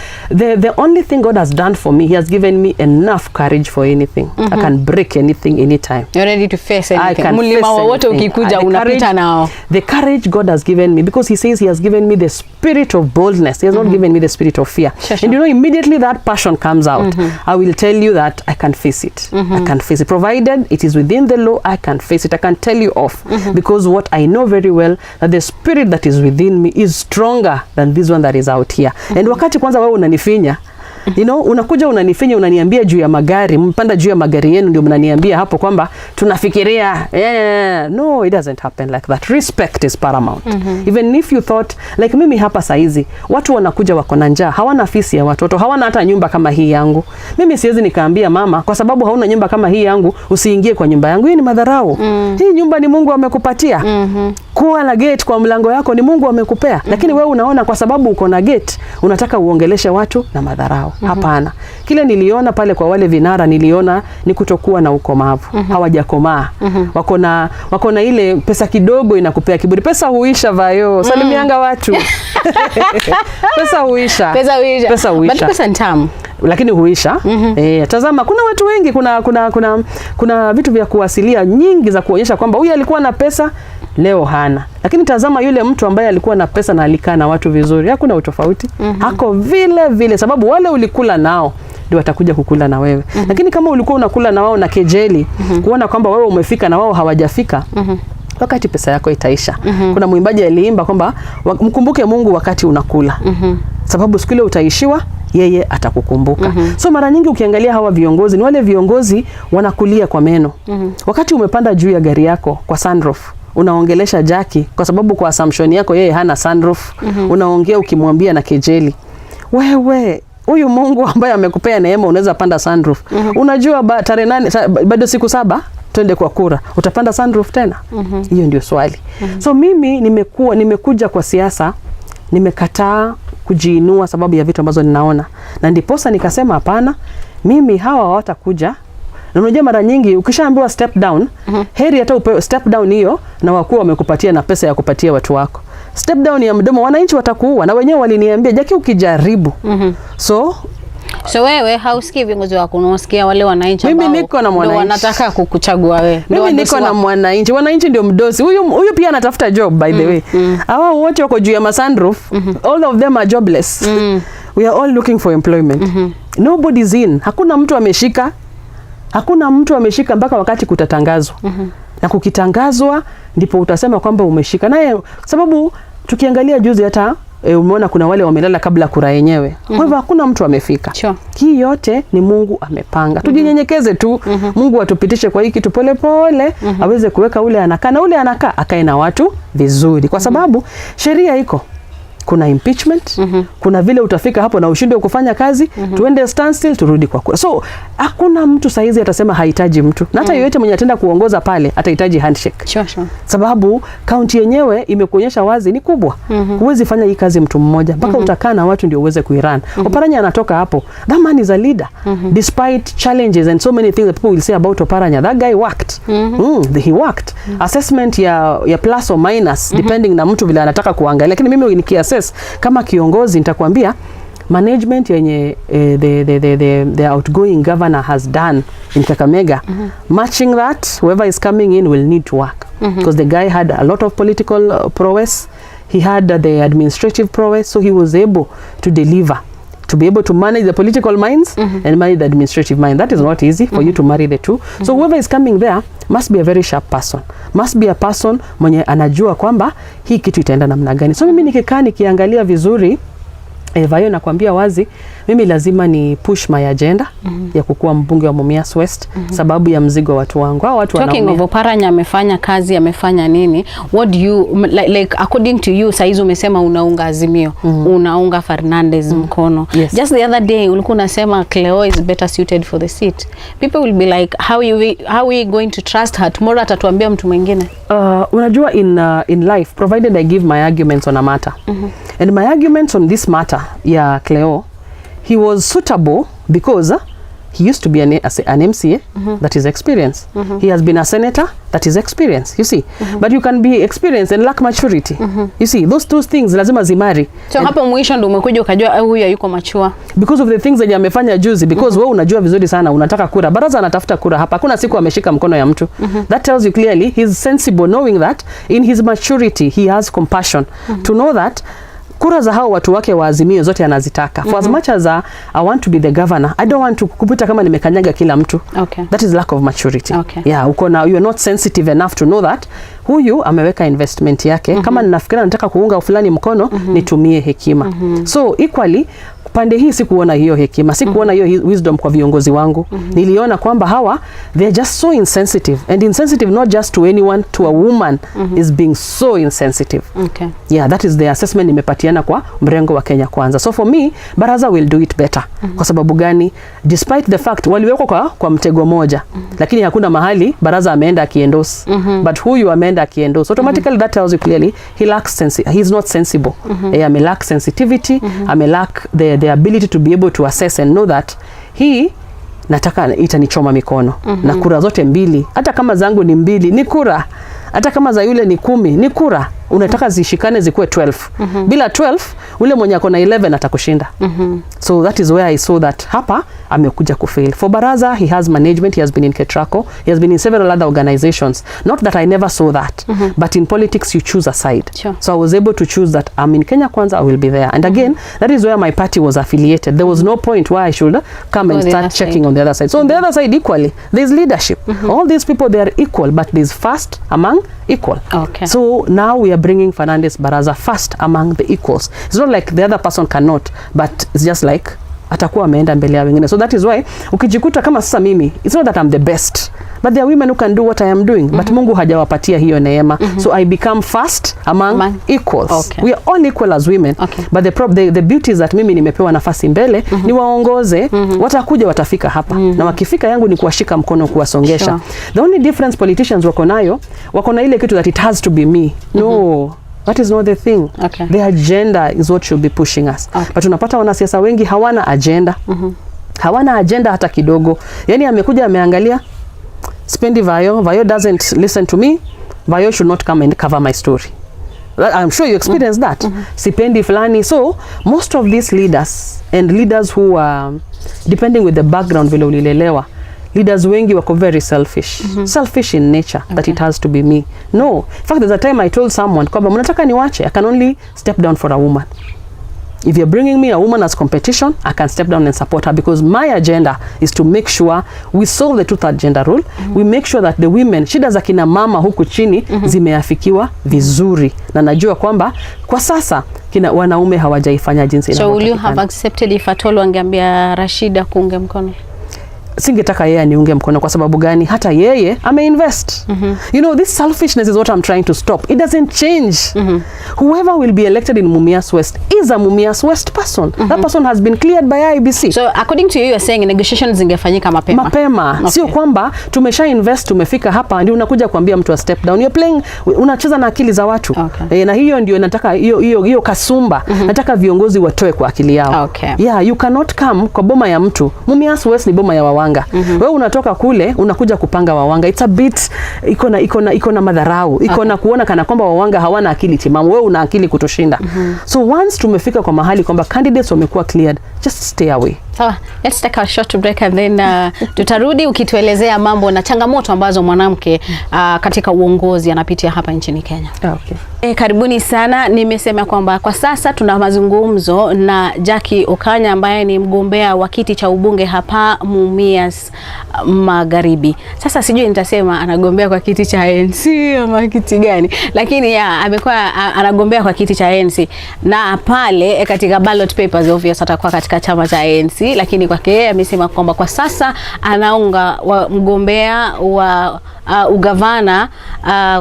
the only thing God has done for me, he has given me enough courage for anything. I can break anything anytime. You're ready to face anything. Mulima wote ukikuja unapita nao. The courage God has given me because he says he has given me the spirit of boldness. He has not given me the spirit of fear. And you know, immediately that passion comes out, I will tell you that I can face it. I can face it. Provided it is within the law, I can face it. I can tell you off. Because what I know very well, that the spirit that is within me is stronger than this one that is out here. And wakati kwanza wewe unanifinya, you know, unakuja unanifinya, unaniambia juu ya magari, mpanda juu ya magari yenu ndio mnaniambia hapo kwamba tunafikiria. No, it doesn't happen like that. Respect is paramount. Even if you thought, like mimi hapa saizi, watu wanakuja wako na njaa, hawana afisi ya watoto, hawana hata nyumba kama hii yangu. Mimi siwezi nikaambia mama, kwa sababu hauna nyumba kama hii yangu, usiingie kwa nyumba yangu. Hii ni madharau. Hii nyumba ni Mungu amekupatia. Kuwa na gate kwa mlango yako ni Mungu amekupea. Lakini wewe unaona kwa sababu uko na gate, unataka uongeleshe watu na madharau. Hapana. Kile niliona pale kwa wale vinara, niliona ni kutokuwa na ukomavu. Hawajakomaa. Wako na ile pesa kidogo inakupea kiburi. Pesa huisha vayo. Salimianga watu. Pesa huisha. But pesa ni tamu. Lakini huisha. Tazama kuna watu wengi, kuna vitu vya kuwasilia nyingi za kuonyesha kwamba huyu alikuwa na pesa leo hana. Lakini tazama yule mtu ambaye alikuwa na pesa na alikaa na watu vizuri, hakuna utofauti. Hako vile sababu wale ulikula nao ndio watakuja kukula na wewe. Lakini kama ulikuwa unakula na wao na kejeli, kuona kwamba wewe umefika na wao hawajafika, wakati pesa yako itaisha. Kuna mwimbaji aliimba kwamba mkumbuke Mungu wakati unakula. Sababu siku ile utaishiwa, yeye atakukumbuka. So mara nyingi ukiangalia hawa viongozi, ni wale viongozi wanakulia kwa meno. Wakati umepanda juu ya gari yako kwa sunroof, unaongelesha Jacky kwa sababu kwa assumption yako yeye hana sunroof. Unaongea ukimwambia na kejeli. Wewe, huyu Mungu ambaye amekupea neema unaweza panda sunroof. Unajua tarehe 8 bado siku 7 twende kwa kura. Utapanda sunroof tena? Hiyo ndio swali. So mimi nimekuja kwa siasa, nimekataa kujiinua sababu ya vitu ambazo ninaona. Na ndiposa nikasema hapana, mimi hawa hawatakuja. Na unajua mara nyingi ukishaambiwa step down, heri hata upewe step down hiyo na wakuu wamekupatia na pesa ya kupatia watu wako. Step down ya mdomo wananchi watakuua, na wenyewe waliniambia Jacky ukijaribu. So wewe hausikii viongozi wako, unasikia wale wananchi ambao mimi niko na mwananchi wanataka kukuchagua wewe. Mimi niko na mwananchi. Wananchi ndio mdosi. Huyu pia anatafuta job by the way. Hawa wote wako juu ya masandroof. All of them are jobless. We are all looking for employment. Nobody's in. Hakuna mtu ameshika. Mpaka wakati kutatangazwa. Na kukitangazwa ndipo utasema kwamba umeshika. Naye sababu tukiangalia juzi hata umeona kuna wale wamelala kabla kura yenyewe. Kwa hivyo hakuna mtu amefika. Hii yote ni Mungu amepanga. Tujinyenyekeze tu. Mungu atupitishe kwa hii kitu pole pole, aweze kuweka ule anakaa na ule anakaa akae na watu vizuri. Kwa sababu sheria iko. Kuna impeachment, kuna vile utafika hapo na ushindwe kufanya kazi, tuende standstill, turudi kwa kura. So hakuna mtu saizi atasema hahitaji mtu. Na hata yoyote mwenye atenda kuongoza pale atahitaji handshake. Sababu kaunti yenyewe imekuonyesha wazi ni kubwa. Huwezi fanya hii kazi mtu mmoja, mpaka utakaa na watu ndio uweze kuiran. Oparanya anatoka hapo. That man is a leader. Despite challenges and so many things that people will say about Oparanya, that guy worked. He worked. Assessment ya plus or minus depending na mtu vile anataka kuangalia. Lakini mimi nikiassess kama kiongozi nitakwambia management yenye the outgoing governor has done in Kakamega, matching that, whoever is coming in will need to work. Because the guy had a lot of political prowess. he had the administrative prowess, so he was able to deliver, to be able to manage the political minds and manage the administrative mind. That is not easy for you to marry the two. So whoever is coming there must be a very sharp person, must be a person mwenye anajua kwamba hii kitu itaenda namna gani. So mimi nikikaa nikiangalia vizuri, Vayo nakwambia wazi, mimi lazima ni push my agenda ya kukuwa mbunge wa Mumias West sababu ya mzigo watu wangu. Hao watu talking of Oparanya amefanya kazi, amefanya nini? What do you like according to you? Saizi umesema unaunga Azimio, unaunga Fernades mkono. Yes. Just the other day ulikuwa unasema Cleo is better suited for the seat. People will be like, how are we going to trust her? Tomorrow atatuambia mtu mwingine. Unajua in life, provided I give my arguments on a matter. And my arguments on this matter, Cleo, he was suitable because he used to be an MCA that is experienced. He has been a senator that is experienced, you see. But you can be experienced and lack maturity. You see, those two things lazima zimari. So hapo mwisho ndio umekuja ukajua huyu hayuko mature. Because of the things that amefanya juzi, because wewe unajua vizuri sana unataka kura. Barasa anatafuta kura hapa. Hakuna siku ameshika mkono ya mtu. That tells you clearly he's sensible, knowing that in his maturity he has compassion to know that kura za hao watu wake wa Azimio zote anazitaka. For as much as I want to be the governor, I don't want to kupita kama nimekanyaga kila mtu. Okay. That is lack of maturity. Okay. Yeah, uko na, you are not sensitive enough to know that huyu ameweka investment yake. Kama ninafikiria nataka kuunga fulani mkono, nitumie hekima. So equally pande hii sikuona hiyo hekima, sikuona hiyo wisdom kwa viongozi wangu. Niliona kwamba hawa they are just so insensitive, and insensitive not just to anyone, to a woman is being so insensitive. Okay. Yeah, that is the assessment nimepatiana kwa mrengo wa Kenya Kwanza. So for me, Barasa will do it better. Kwa sababu gani? Despite the fact waliwekwa kwa mtego moja, lakini hakuna mahali Barasa ameenda akiendorse. But huyu ameenda akiendorse. Automatically that tells you clearly he lacks he's not sensible. He lack sensitivity, lack the ability to be able to assess and know that he nataka itanichoma mikono na kura zote mbili, hata kama zangu ni mbili ni kura, hata kama za yule ni 10 ni kura. Unataka zishikane zikuwe 12. Bila 12 ule mwenye ako na 11 atakushinda. So that is where I saw that hapa amekuja kufail. For Barasa, he has management, he has been in Ketrako, he has been in several other organizations. Not that I never saw that, but in politics you choose a side. Sure. So I was able to choose that I'm in Kenya Kwanza, I will be there. And again, that is where my party was affiliated. There was no point where I should come and start checking on the other side. So on the other side equally, there's leadership. All these people, they are equal, but there's first among equal. Okay. So now we are bringing Fernades Barasa first among the equals. It's not like the other person cannot, but it's just like atakuwa ameenda mbele ya wengine. So that is why ukijikuta kama sasa mimi, it's not that I'm the best, but there are women who can do what I am doing, but Mungu hajawapatia hiyo neema. So I become first among equals. Okay. We are all equal as women. Okay. But the beauty is that mimi nimepewa nafasi mbele, ni waongoze, watakuja watafika hapa. Na wakifika yangu ni kuwashika mkono, kuwasongesha. Sure. The only difference politicians wako nayo, wako na ile kitu that it has to be me. No. That is not the thing. Okay. The agenda is what should be pushing us. Okay. But unapata wanasiasa wengi hawana agenda. Hawana agenda hata kidogo. Yani amekuja ameangalia, spendi Vayo doesn't listen to me, Vayo should not come and cover my story. I'm sure you experienced that. Sipendi fulani. So most of these leaders and leaders who are depending with the background vile ulilelewa, leaders wengi wako very selfish. Selfish in nature, that it has to be me. No. In fact, there's a time I told someone, kwamba mnataka niwache, I can only step down for a woman. If you're bringing me a woman as competition, I can step down and support her, because my agenda is to make sure we solve the two-third gender rule. We make sure that the women, shida za kina mama huku chini, zimeafikiwa vizuri. Na najua kwamba kwa sasa kina wanaume hawajaifanya jinsi inavyotakikana. So will you have accepted if at all wangeambia Rashida kuunge mkono? Singetaka yeye aniunge mkono. Kwa sababu gani? Hata yeye ameinvest. You know, this selfishness is what I'm trying to stop. It doesn't change. Whoever will be elected in Mumias West is a Mumias West person. That person has been cleared by IBC. So according to you, you're saying negotiations zingefanyika mapema. Okay. Sio kwamba tumesha invest, tumefika hapa ndio unakuja kuambia mtu a step down. You're playing, unacheza na akili za watu. Okay. Na hiyo ndio nataka hiyo kasumba. Nataka viongozi watoe kwa akili yao. Okay. Yeah, you cannot come kwa boma ya mtu. Mumias West ni boma ya wawanga. Wewe unatoka kule unakuja kupanga wawanga. It's a bit iko na madharau. Iko na kuona kana kwamba wawanga hawana akili timamu. Wewe una akili kutoshinda. So once tumefika kwa mahali kwamba candidates wamekuwa cleared, just stay away. Sawa, let's take a short break and then tutarudi ukituelezea mambo na changamoto ambazo mwanamke katika uongozi anapitia hapa nchini Kenya. Okay. Karibuni sana. Nimesema kwamba kwa sasa tuna mazungumzo na Jacky Okanya ambaye ni mgombea wa kiti cha ubunge hapa Mumias Magharibi. Sasa sijui nitasema anagombea kwa kiti cha ANC ama kiti gani, lakini amekuwa anagombea kwa kiti cha ANC, na pale katika ballot papers obvious atakuwa katika chama cha ANC, lakini kwake yeye amesema kwamba kwa sasa anaunga mgombea wa ugavana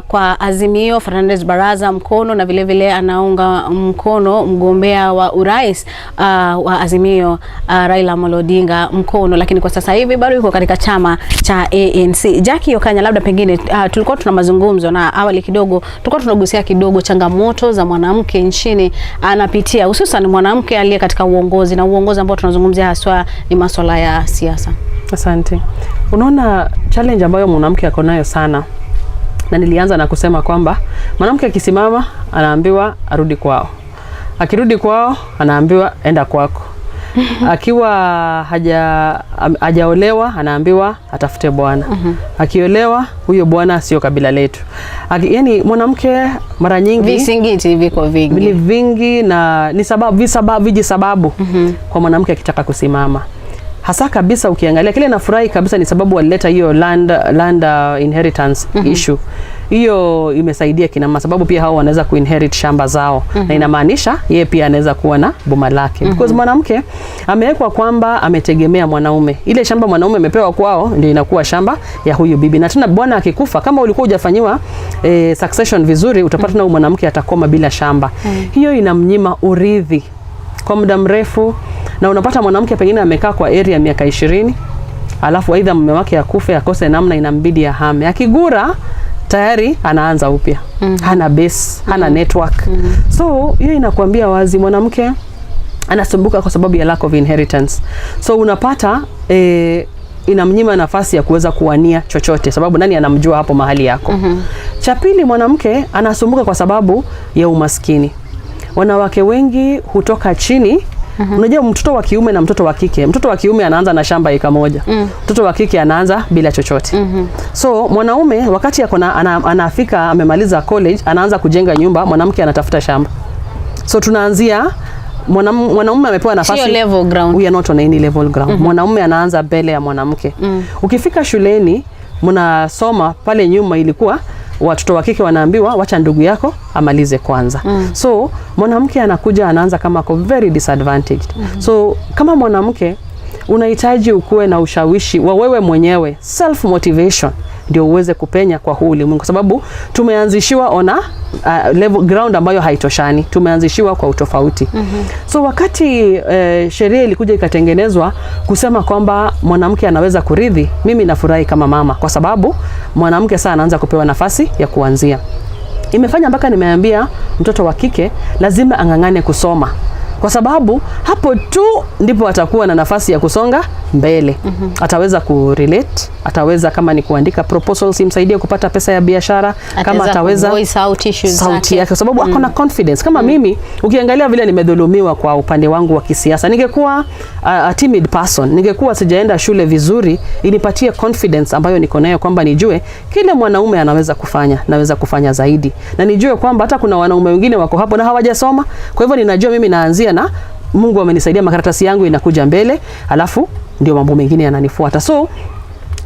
kwa Azimio Fernades Barasa mkono, na vile vile anaunga mkono mgombea wa urais wa Azimio Raila Odinga mkono, lakini kwa sasa hivi bado yuko katika chama cha ANC. Jacky Okanya, labda pengine tulikuwa tuna mazungumzo na awali kidogo, tulikuwa tunagusia kidogo changamoto za mwanamke nchini anapitia, hususan mwanamke aliye katika uongozi, na uongozi ambao tunazungumzia haswa ni masuala ya siasa. Asante. Unaona challenge ambayo mwanamke ako nayo sana, na nilianza na kusema kwamba mwanamke akisimama anaambiwa arudi kwao, akirudi kwao anaambiwa enda kwako, akiwa hajaolewa anaambiwa atafute bwana, akiolewa huyo bwana sio kabila letu. Yaani mwanamke mara nyingi visingiti viko vingi na ni sababu kwa mwanamke akitaka kusimama. Hasa kabisa ukiangalia kile nafurahi kabisa ni sababu walileta hiyo land inheritance issue. Hiyo imesaidia kina mama, sababu pia hao wanaweza kuinherit shamba zao, na inamaanisha yeye pia anaweza kuwa na boma lake. Because mwanamke amewekwa kwamba ametegemea mwanaume. Ile shamba mwanaume amepewa kwao ndio inakuwa shamba ya huyu bibi. Na tena bwana akikufa, kama ulikuwa hujafanyiwa succession vizuri, utapata na mwanamke atakoma bila shamba. Hiyo inamnyima urithi kwa muda mrefu. Na unapata mwanamke pengine amekaa kwa area miaka 20, alafu aidha mume wake akufe, akose namna, inambidi ahame. Akigura tayari anaanza upya. Hana base, hana network. So hiyo inakuambia wazi mwanamke anasumbuka kwa sababu ya lack of inheritance. So unapata inamnyima nafasi ya kuweza kuwania chochote, sababu nani anamjua hapo mahali yako. Cha pili, mwanamke anasumbuka kwa sababu ya umaskini. Wanawake wengi hutoka chini. Unajua mtoto wa kiume na mtoto wa kike. Mtoto wa kiume anaanza na shamba eka moja. Mtoto wa kike anaanza bila chochote. So mwanaume wakati anafika amemaliza college, anaanza kujenga nyumba, mwanamke anatafuta shamba. So tunaanzia mwanaume amepewa nafasi. Sio level ground. We are not on any level ground. Mwanaume anaanza mbele ya mwanamke. Ukifika shuleni mnasoma, pale nyuma ilikuwa watoto wa kike wanaambiwa wacha ndugu yako amalize kwanza. So mwanamke anakuja anaanza kama ako very disadvantaged. So kama mwanamke unahitaji ukuwe na ushawishi wa wewe mwenyewe, self motivation, ndio uweze kupenya kwa huu ulimwengu, kwa sababu tumeanzishiwa ona level ground ambayo haitoshani, tumeanzishiwa kwa utofauti. So wakati sheria ilikuja ikatengenezwa kusema kwamba mwanamke anaweza kurithi, mimi nafurahi kama mama, kwa sababu mwanamke sasa anaanza kupewa nafasi ya kuanzia. Imefanya mpaka nimeambia mtoto wa kike lazima angangane kusoma, kwa sababu hapo tu ndipo atakuwa na nafasi ya kusonga mbele. Ataweza kurelate, ataweza kama ni kuandika proposals imsaidie kupata pesa ya biashara, kama ataweza voice out issues sauti yake, kwa sababu akona confidence. Kama mimi ukiangalia vile nimedhulumiwa kwa upande wangu wa kisiasa, ningekuwa a timid person, ningekuwa sijaenda shule vizuri, inipatie confidence ambayo niko nayo kwamba nijue kile mwanaume anaweza kufanya, naweza kufanya zaidi, na nijue kwamba hata kuna wanaume wengine wako hapo na hawajasoma. Kwa hivyo ninajua mimi naanzia na Mungu amenisaidia, makaratasi yangu inakuja mbele, alafu ndio mambo mengine yananifuata. So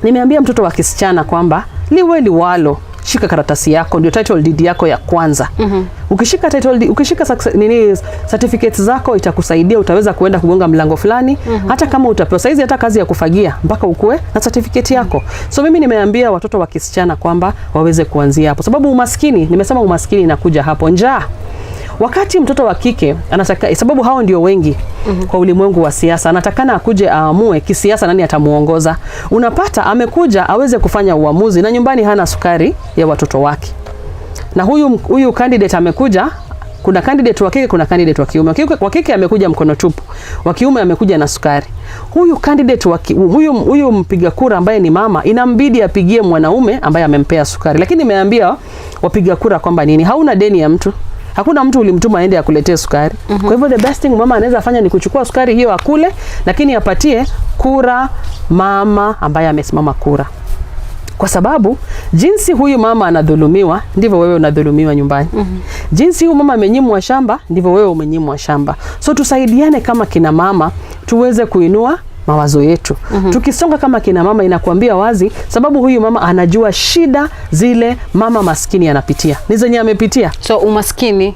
nimeambia mtoto wa kisichana kwamba liwe liwalo, shika karatasi yako, ndio title deed yako ya kwanza. Ukishika title deed, ukishika certificates zako, itakusaidia, utaweza kuenda kugonga mlango fulani. Hata kama utapewa saizi hata kazi ya kufagia, mpaka ukue na certificate yako. So mimi nimeambia watoto wa kisichana kwamba waweze kuanzia hapo, sababu umaskini, nimesema umaskini inakuja hapo, njaa. Wakati mtoto wa kike anataka, sababu hao ndio wengi kwa ulimwengu wa siasa, anatakana akuje aamue kisiasa nani atamuongoza. Unapata amekuja aweze kufanya uamuzi na nyumbani hana sukari ya watoto wake. Na huyu candidate amekuja, kuna candidate wa kike, kuna candidate wa kiume. Wa kike amekuja mkono tupu, wa kiume amekuja na sukari. Huyu candidate huyu mpiga kura ambaye ni mama, inambidi apigie mwanaume ambaye amempea sukari. Lakini nimeambia wapiga kura kwamba nini, hauna deni ya mtu. Hakuna mtu ulimtuma aende akuletee sukari. Kwa hivyo the best thing mama anaweza fanya ni kuchukua sukari hiyo akule, lakini apatie kura mama ambaye amesimama kura. Kwa sababu jinsi huyu mama anadhulumiwa ndivyo wewe unadhulumiwa nyumbani. Jinsi huyu mama amenyimwa shamba ndivyo wewe umenyimwa shamba. So tusaidiane kama kina mama tuweze kuinua mawazo yetu. Tukisonga kama kina mama inakuambia wazi, sababu huyu mama anajua shida zile mama maskini anapitia. Ni zenye amepitia. So umaskini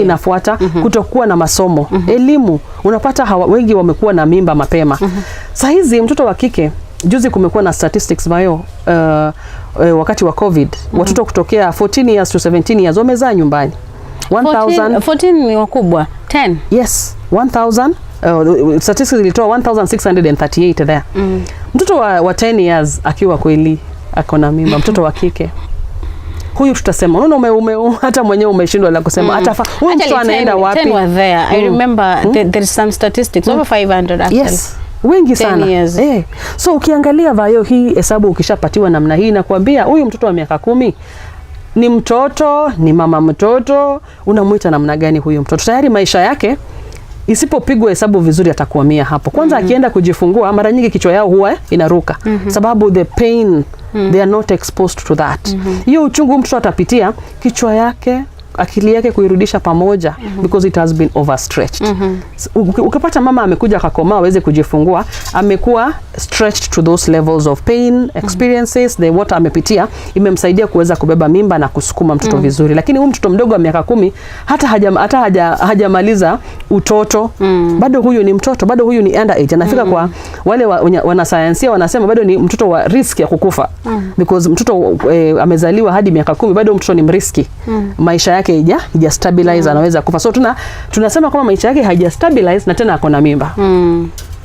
inafuata kutokuwa na masomo, elimu. Unapata wengi wamekuwa na mimba mapema. Saa hizi mtoto wa kike, juzi kumekuwa na statistics bayo wakati wa COVID, watoto kutokea 14 years to 17 years wamezaa nyumbani. 14 ni wakubwa. 10. Yes, 1000 statistics ilitoa 1638 there. Mtoto wa 10 years akiwa kweli akona mimba, mtoto wa kike. Huyu tutasema unaona hata mwenyewe umeshindwa la kusema hata huyu mtu anaenda wapi? 10 were there. I remember there is some statistics over 500 actually. Yes. Wengi sana. So ukiangalia vayo hii hesabu ukishapatiwa namna hii na kuambia huyu mtoto wa miaka 10 ni mtoto, ni mama mtoto, unamuita namna gani huyu mtoto? Tayari maisha yake isipopigwa hesabu vizuri atakuamia hapo. Kwanza akienda kujifungua mara nyingi kichwa yao huwa inaruka. Sababu the pain they are not exposed to that. Hiyo uchungu mtoto atapitia, kichwa yake, akili yake kuirudisha pamoja because it has been overstretched. Ukipata mama amekuja akakomaa aweze kujifungua, amekuwa stretched to those levels of pain experiences, the what amepitia imemsaidia kuweza kubeba mimba na kusukuma mtoto vizuri. Lakini huyu mtoto mdogo wa miaka 10 hata hajamaliza utoto, bado huyu ni mtoto, bado huyu ni underage. Anafika kwa wale wanasayansia wanasema bado ni mtoto wa risk ya kukufa because mtoto amezaliwa hadi miaka 10 bado mtoto ni mriski. Maisha yake haija stabilize, anaweza kufa. So tunasema kama maisha yake haija stabilize na tena akona mimba.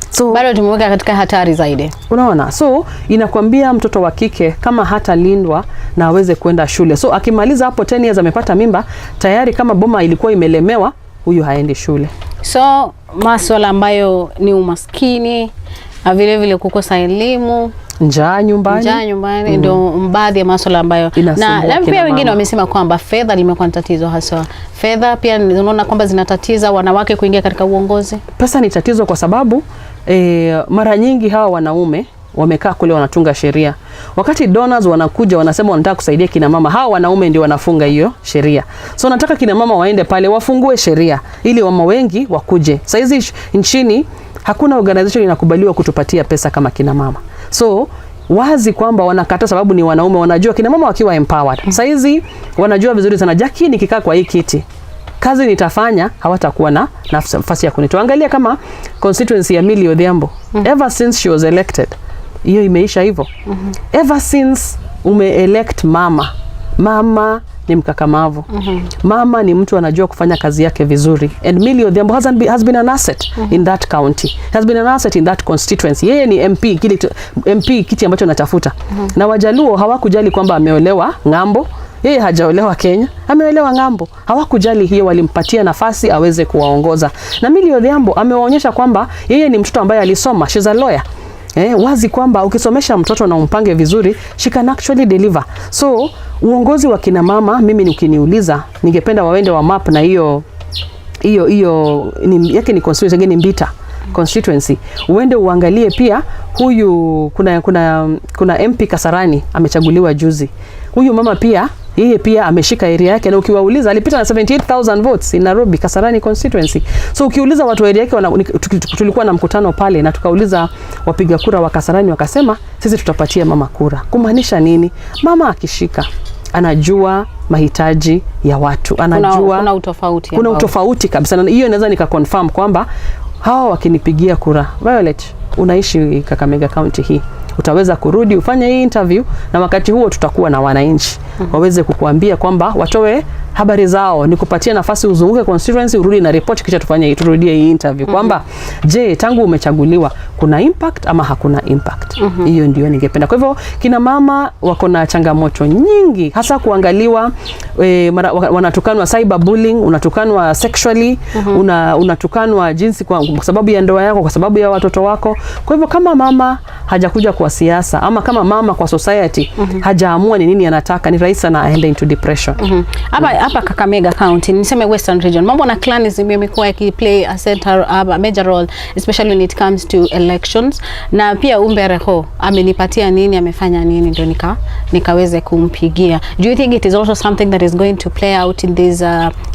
So bado tumeweka katika hatari zaidi. Unaona? So inakwambia mtoto wa kike kama hata lindwa na aweze kwenda shule. So akimaliza hapo 10 years amepata mimba, tayari kama boma ilikuwa imelemewa, huyu haendi shule. So masuala ambayo ni umaskini, vile vile kukosa elimu, njaa nyumbani ndio baadhi ya masuala ambayo na pia wengine wamesema kwamba fedha limekuwa tatizo hasa. Fedha pia unaona kwamba zinatatiza wanawake kuingia katika uongozi. Pesa ni tatizo kwa sababu mara nyingi hawa wanaume wamekaa kule wanatunga sheria. Wakati donors wanakuja wanasema wanataka kusaidia kina mama, hawa wanaume ndio wanafunga hiyo sheria. So nataka kina mama waende pale wafungue sheria ili wama wengi wakuje. Sasa hizi nchini hakuna organization inakubaliwa kutupatia pesa kama kina mama. So wazi kwamba wanakata sababu ni wanaume, wanajua kina mama wakiwa empowered. Sasa hizi wanajua vizuri sana Jacky nikikaa kwa hii kiti kazi nitafanya, hawatakuwa na nafasi ya kunitoa. Angalia kama constituency ya Millie Odhiambo. Ever since she was elected, hiyo imeisha hivyo. Ever since ume-elect mama ni mkakamavu. Mama ni mtu anajua kufanya kazi yake vizuri. And Millie Odhiambo has been an asset in that county. Has been an asset in that constituency. Yeye ni MP kiti ambacho natafuta. Na Wajaluo hawakujali kwamba ameolewa ng'ambo. Yeye hajaolewa Kenya, ameolewa ng'ambo. Hawakujali hiyo, walimpatia nafasi aweze kuwaongoza. Na Millie Odhiambo amewaonyesha kwamba yeye ni mtoto ambaye alisoma. She's a lawyer. Wazi kwamba ukisomesha mtoto na umpange vizuri, she can actually deliver. So uongozi wa kina mama, mimi nikiniuliza, ningependa waende wa map na hiyo yake ni constituency ngine Mbita constituency. Uende uangalie pia huyu kuna MP Kasarani amechaguliwa juzi. Huyu mama pia yeye pia ameshika area yake, na ukiwauliza alipita na 78,000 votes in Nairobi Kasarani constituency. So ukiuliza watu wa area yake, tulikuwa na mkutano pale na tukauliza wapiga kura wa Kasarani, wakasema sisi tutapatia mama kura. Kumaanisha nini? Mama akishika anajua mahitaji ya watu, anajua kuna utofauti kabisa. Na hiyo naweza nikaconfirm kwamba hawa wakinipigia kura, Violet unaishi Kakamega County hii, utaweza kurudi ufanye hii interview, na wakati huo tutakuwa na wananchi waweze kukuambia kwamba watoe habari zao, nikupatia nafasi uzunguke constituency, urudi na report, kisha turudie hii interview kwamba je, tangu umechaguliwa kuna impact ama hakuna impact. Hiyo ndio ningependa. Kwa hivyo kina mama wako na changamoto nyingi, hasa kuangaliwa wanatukanwa cyberbullying, unatukanwa sexually, unatukanwa jinsi kwa sababu ya ndoa yako, kwa sababu ya watoto wako. Kwa hivyo kama mama hajakuja kwa siasa ama kama mama kwa society hajaamua ni nini anataka, ni rahisi sana aende into depression. Hapa Kakamega County, niseme Western Region, mambo na clanism imekuwa play a major role, especially when it comes to elections. Na pia Umbereho amenipatia nini, amefanya nini ndio nikaweze kumpigia. Do you think it is also something that is going to play out in this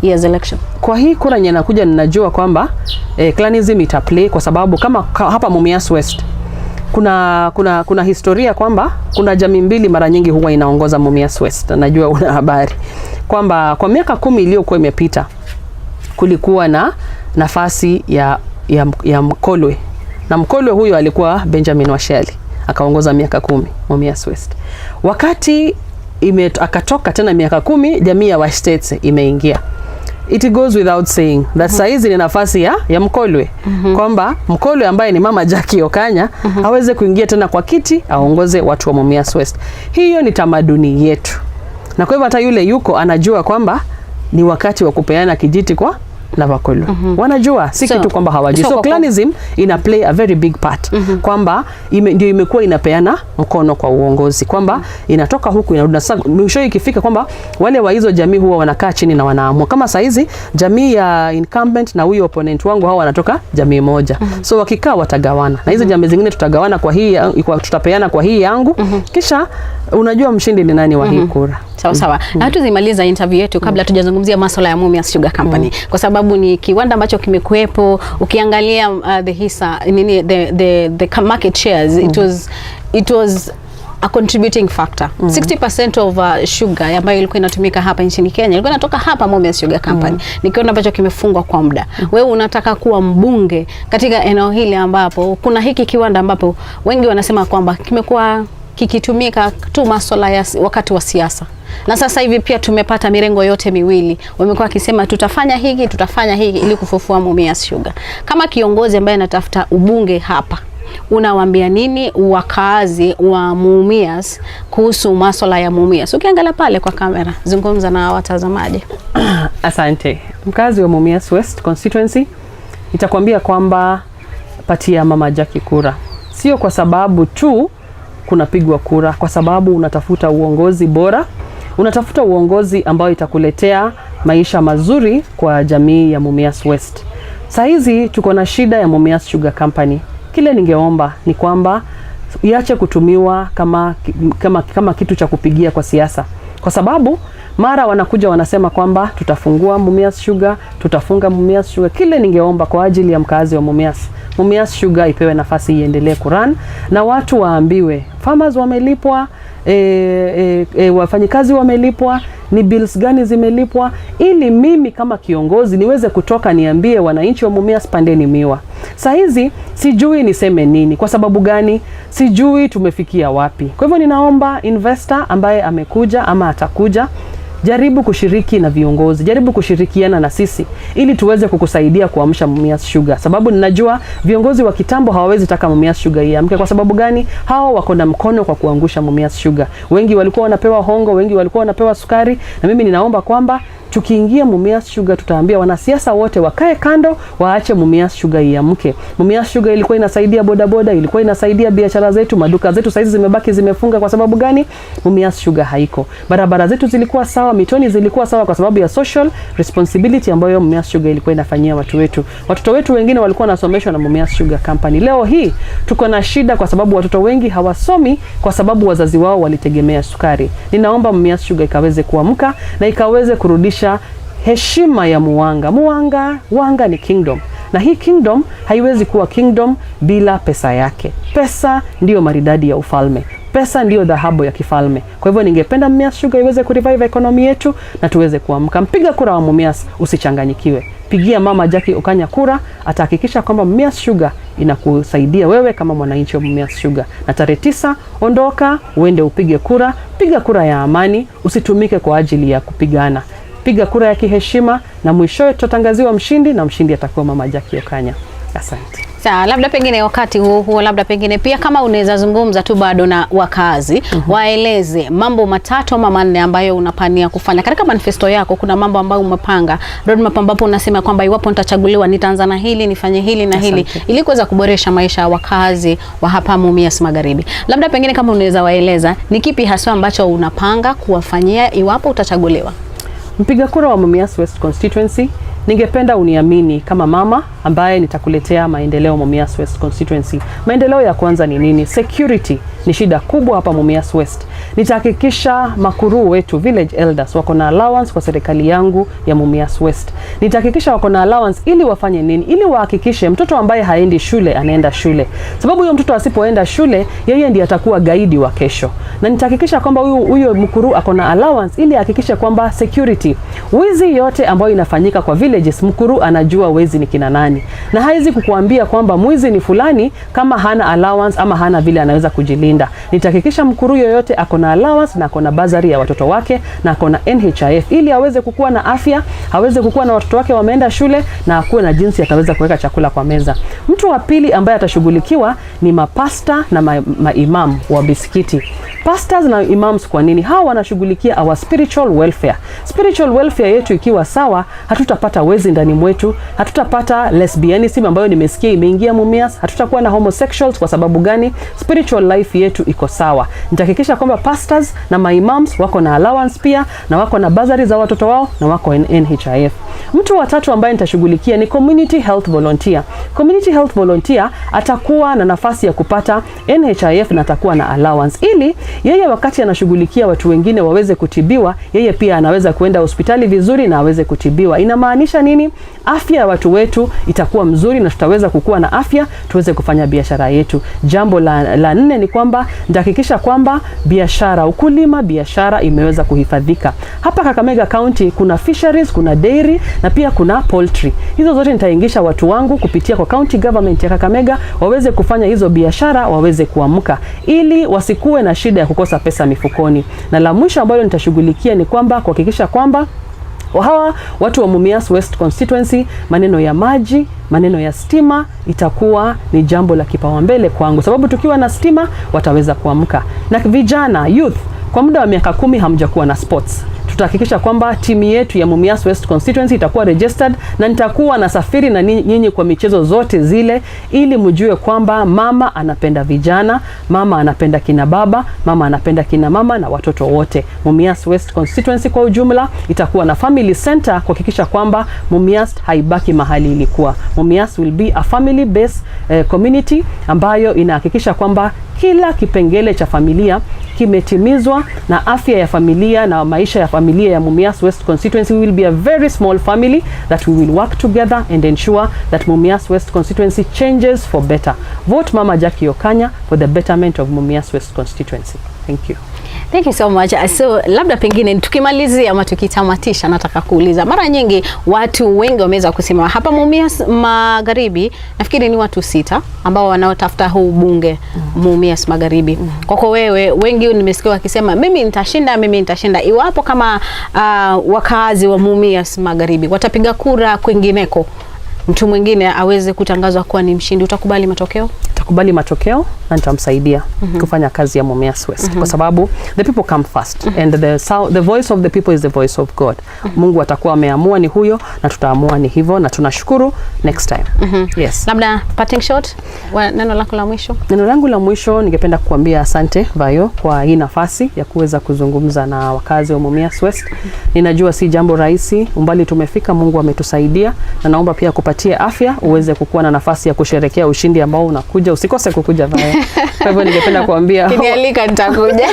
year's election? Kwa hii kura yenye nakuja ninajua kwamba clanism itaplay, kwa sababu kama hapa Mumias West kuna historia kwamba kuna jamii mbili mara nyingi huwa inaongoza Mumias West. Najua una habari kwamba kwa miaka 10 iliyokuwa imepita kulikuwa na nafasi ya mkolwe, na mkolwe huyo alikuwa Benjamin Washeli, akaongoza miaka 10 Mumias West. Wakati akatoka tena miaka 10, jamii ya Westates imeingia. It goes without saying that saizi ni nafasi ya mkolwe, kwamba mkolwe ambaye ni mama Jacky Okanya aweze kuingia tena kwa kiti aongoze watu wa Mumias West. Hiyo ni tamaduni yetu, na kwa hivyo hata yule yuko anajua kwamba ni wakati wa kupeana kijiti kwa na wakolo. Wanajua si kitu kwamba hawajui. So clanism ina play a very big part, kwamba ndio imekuwa inapeana mkono kwa uongozi, kwamba inatoka huku inarudi. Sasa mwisho ikifika kwamba wale wa hizo jamii huwa wanakaa chini na wanaamua. Kama saizi jamii ya incumbent na huyo opponent wangu hao wanatoka jamii moja. So wakikaa watagawana. Na hizo jamii zingine tutagawana kwa hii, tutapeana kwa hii yangu. Kisha unajua mshindi ni nani wa hii kura. Sawa. Na hatuzimaliza interview yetu kabla tujazungumzia masuala ya Mumias Sugar Company, kwa sababu ni kiwanda ambacho kimekuepo. Ukiangalia the market shares, it was a contributing factor. 60% of sugar ambayo ilikuwa inatumika hapa nchini Kenya ilikuwa inatoka hapa Mumias Sugar Company. Ni kiwanda ambacho kimefungwa kwa muda. Wewe unataka kuwa mbunge katika eneo hili ambapo kuna hiki kiwanda ambapo wengi wanasema kwamba kimekuwa kikitumika tu masuala ya wakati wa siasa. Na sasa hivi pia tumepata mirengo yote miwili. Wamekuwa wakisema tutafanya hiki ili kufufua Mumias Sugar. Kama kiongozi ambaye anatafuta ubunge hapa, unawaambia nini wakaazi wa Mumias kuhusu masuala ya Mumias? Ukiangalia pale kwa kamera, zungumza na watazamaji. Asante. Mkazi wa Mumias West constituency itakwambia kwamba patia mama Jacky kura. Sio kwa sababu tu kunapigwa kura, kwa sababu unatafuta uongozi bora, unatafuta uongozi ambao itakuletea maisha mazuri kwa jamii ya Mumias West. Saizi tuko na shida ya Mumias Sugar Company. Kile ningeomba ni kwamba iache kutumiwa kama kitu cha kupigia kwa siasa. Kwa sababu mara wanakuja wanasema kwamba tutafungua Mumias Sugar, tutafunga Mumias Sugar. Kile ningeomba kwa ajili ya mkazi wa Mumias Sugar ipewe nafasi iendelee kuran, na watu waambiwe farmers wamelipwa, wafanyikazi wamelipwa, ni bills gani zimelipwa, ili mimi kama kiongozi niweze kutoka niambie wananchi wa Mumias pandeni miwa. Saizi sijui niseme nini, kwa sababu gani sijui tumefikia wapi. Kwa hivyo ninaomba investor ambaye amekuja ama atakuja, jaribu kushiriki na viongozi, jaribu kushirikiana na sisi ili tuweze kukusaidia kuamsha Mumias Sugar. Sababu ninajua viongozi wa kitambo hawawezi taka Mumias Sugar iamke. Kwa sababu gani? Hao wako na mkono kwa kuangusha Mumias Sugar. Wengi walikuwa wanapewa hongo, wengi walikuwa wanapewa sukari, na mimi ninaomba kwamba tukiingia Mumias Sugar tutaambia wanasiasa wote wakae kando, waache Mumias Sugar iamke. Mumias Sugar ilikuwa inasaidia bodaboda, ilikuwa inasaidia biashara zetu, maduka zetu saizi zimebaki zimefunga. Kwa sababu gani? Mumias Sugar haiko. Barabara zetu zilikuwa sawa, mitoni zilikuwa sawa, kwa sababu ya social responsibility ambayo Mumias Sugar ilikuwa inafanyia watu wetu. Watoto wetu wengine walikuwa wanasomeshwa na Mumias Sugar Company. Leo hii tuko na shida kwa sababu watoto wengi hawasomi kwa sababu wazazi wao walitegemea sukari. Ninaomba Mumias Sugar ikaweze kuamka na ikaweze kurudisha heshima ya Wanga ni kingdom, na hii kingdom haiwezi kuwa kingdom bila pesa yake. Pesa ndiyo maridadi ya ufalme, pesa ndiyo dhahabu ya kifalme. Kwa hivyo ningependa Mumias Sugar iweze kurevive economy yetu na tuweze kuamka. Mpiga kura wa Mumias usichanganyikiwe. Pigia mama Jacky Okanya kura, atahakikisha kwamba Mumias Sugar inakusaidia wewe kama mwananchi wa Mumias Sugar. Na tarehe 9 ondoka uende upige kura. Piga kura ya amani, usitumike kwa ajili ya kupigana. Piga kura ya kiheshima, na mwishowe tutatangaziwa mshindi, na mshindi atakuwa mama Jacky Okanya. Asante. Sawa, labda pengine wakati huo labda pengine pia kama unaweza zungumza tu bado na wakazi, waeleze mambo matatu ama manne ambayo unapania kufanya. Katika manifesto yako kuna mambo ambayo umepanga, roadmap ambapo unasema kwamba iwapo nitachaguliwa nitaanza na hili, nifanye hili na hili, ili kuweza kuboresha maisha ya wakazi wa hapa Mumias Magharibi. Labda pengine kama unaweza waeleza ni kipi haswa ambacho unapanga kuwafanyia iwapo utachaguliwa? Mpiga kura wa Mumias West constituency, ningependa uniamini kama mama ambaye nitakuletea maendeleo Mumias West constituency. Maendeleo ya kwanza ni nini? Security ni shida kubwa hapa Mumias West. Nitahakikisha makuru wetu, village elders, wako na allowance kwa serikali yangu ya Mumias West. Nitahakikisha wako na allowance ili wafanye nini? Ili wahakikishe mtoto ambaye haendi shule anaenda shule. Sababu huyo mtoto asipoenda shule, yeye ndiye atakuwa gaidi wa kesho. Na nitahakikisha kwamba huyo mkuru ako na allowance ili ahakikishe kwamba security, wizi yote ambayo inafanyika kwa villages, mkuru anajua wezi ni kina nani. Na haizi kukuambia kwamba mwizi ni fulani kama hana allowance ama hana vile anaweza kujilinda. Nitahakikisha mkuru yoyote ako na allowance na ako na bazari ya watoto wake na ako na NHIF ili aweze kukua na afya, aweze kukua na watoto wake wameenda shule na akuwe na jinsi ataweza kuweka chakula kwa meza. Mtu wa pili ambaye atashughulikiwa ni mapasta na maimam wa bisikiti. Pastors na imams, kwa nini? Hawa wanashughulikia our spiritual welfare. Spiritual welfare yetu ikiwa sawa, hatutapata wezi ndani mwetu, hatutapata lesbianism ambayo nimesikia imeingia Mumias, hatutakuwa na homosexuals. Kwa sababu gani? Spiritual life yetu iko sawa. Nitahakikisha kwamba pastors na maimams wako na allowance pia na wako na bazari za watoto wao na wako NHIF. Mtu wa tatu ambaye nitashughulikia ni community health volunteer. Community health volunteer atakuwa na nafasi ya kupata NHIF na atakuwa na allowance ili yeye wakati anashughulikia watu wengine waweze kutibiwa, yeye pia anaweza kuenda hospitali vizuri na aweze kutibiwa. Inamaanisha nini? Afya ya watu wetu itakuwa mzuri na tutaweza kukua na afya, tuweze kufanya biashara yetu. Jambo la nne ni kwamba nitahakikisha kwamba biashara, ukulima, biashara imeweza kuhifadhika. Hapa Kakamega County kuna fisheries, kuna dairy na pia kuna poultry. Hizo zote nitaingisha watu wangu kupitia kwa county government ya Kakamega waweze kufanya hizo biashara, waweze kuamka ili wasikuwe na shida ya kukosa pesa mifukoni. Na la mwisho ambalo nitashughulikia ni kwamba kuhakikisha kwamba hawa watu wa Mumias West constituency, maneno ya maji, maneno ya stima itakuwa ni jambo la kipaumbele kwangu, sababu tukiwa na stima wataweza kuamka. Na vijana, youth, kwa muda wa miaka 10 hamjakuwa na sports. Tutahakikisha kwamba timu yetu ya Mumias West constituency itakuwa registered na nitakuwa na safiri na nyinyi kwa michezo zote zile ili mjue kwamba mama anapenda vijana, mama anapenda kina baba, mama anapenda kina mama na watoto wote. Mumias West constituency kwa ujumla itakuwa na family center kuhakikisha kwamba Mumias haibaki mahali ilikuwa. Mumias will be a family based community ambayo inahakikisha kwamba kila kipengele cha familia kimetimizwa na afya ya familia na maisha ya familia ya Mumias West constituency will be a very small family that we will work together and ensure that Mumias West constituency changes for better. Vote Mama Jacky Okanya for the betterment of Mumias West constituency. Thank you. Thank you so much. So labda pengine tukimalizia ama tukitamatisha, nataka kuuliza, mara nyingi watu wengi wameweza kusema hapa Mumias Magharibi, nafikiri ni watu 6 ambao wanaotafuta huu bunge Mumias Magharibi. Kwako wewe, wengi nimesikia wakisema mimi nitashinda. Iwapo kama wakazi wa Mumias Magharibi watapiga kura kwingineko, mtu mwingine aweze kutangazwa kuwa ni mshindi, utakubali matokeo? Nitakubali matokeo na nitamsaidia kufanya kazi ya Mumias West kwa sababu the people come first and the voice of the people is the voice of God. Mungu atakuwa ameamua ni huyo na tutaamua ni hivyo na tunashukuru. Next time. Yes. Labda parting shot, neno lako la mwisho? Neno langu la mwisho, ningependa kukuambia asante Vayo kwa hii nafasi ya kuweza kuzungumza na wakazi wa Mumias West. Ninajua si jambo rahisi, umbali tumefika, Mungu ametusaidia na naomba pia kupatia afya uweze kukuwa na nafasi ya kusherehekea ushindi ambao unakuja. Usikose kukuja Vayo. Kwa hivyo ningependa kuambia kinialika nitakuja.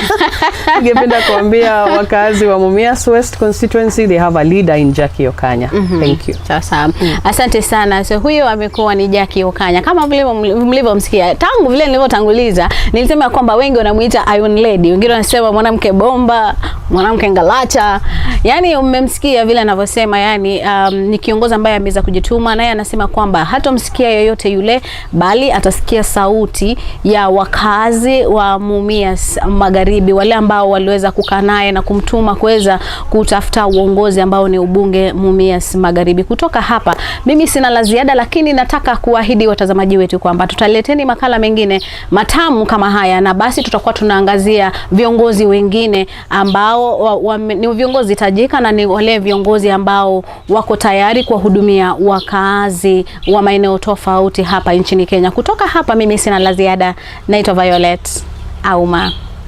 Ningependa kuambia wakazi wa Mumias West constituency they have a leader in Jacky Okanya. Thank you. Sasa asante sana. So huyo amekuwa ni Jacky Okanya. Kama vile mlivyomsikia tangu vile nilivyotanguliza, nilisema kwamba wengi wanamuita Iron Lady, wengine wanasema mwanamke bomba, mwanamke ngalacha. Yani mmemsikia vile anavyosema, yani ni kiongozi ambaye ameweza kujituma, naye anasema kwamba hatomsikia yoyote yule bali atasikia sauti ya wakazi wa Mumias Magharibi, wale ambao waliweza kukaa naye na kumtuma kuweza kutafuta uongozi ambao ni ubunge Mumias Magharibi. Kutoka hapa mimi sina la ziada, lakini nataka kuahidi watazamaji wetu kwamba tutaleteni makala mengine matamu kama haya, na basi tutakuwa tunaangazia viongozi wengine ambao ni viongozi tajika na ni wale viongozi ambao wako tayari kuwahudumia wakazi wa maeneo tofauti hapa nchini Kenya. Kutoka hapa mimi sina la ziada. Naitwa Violet Auma.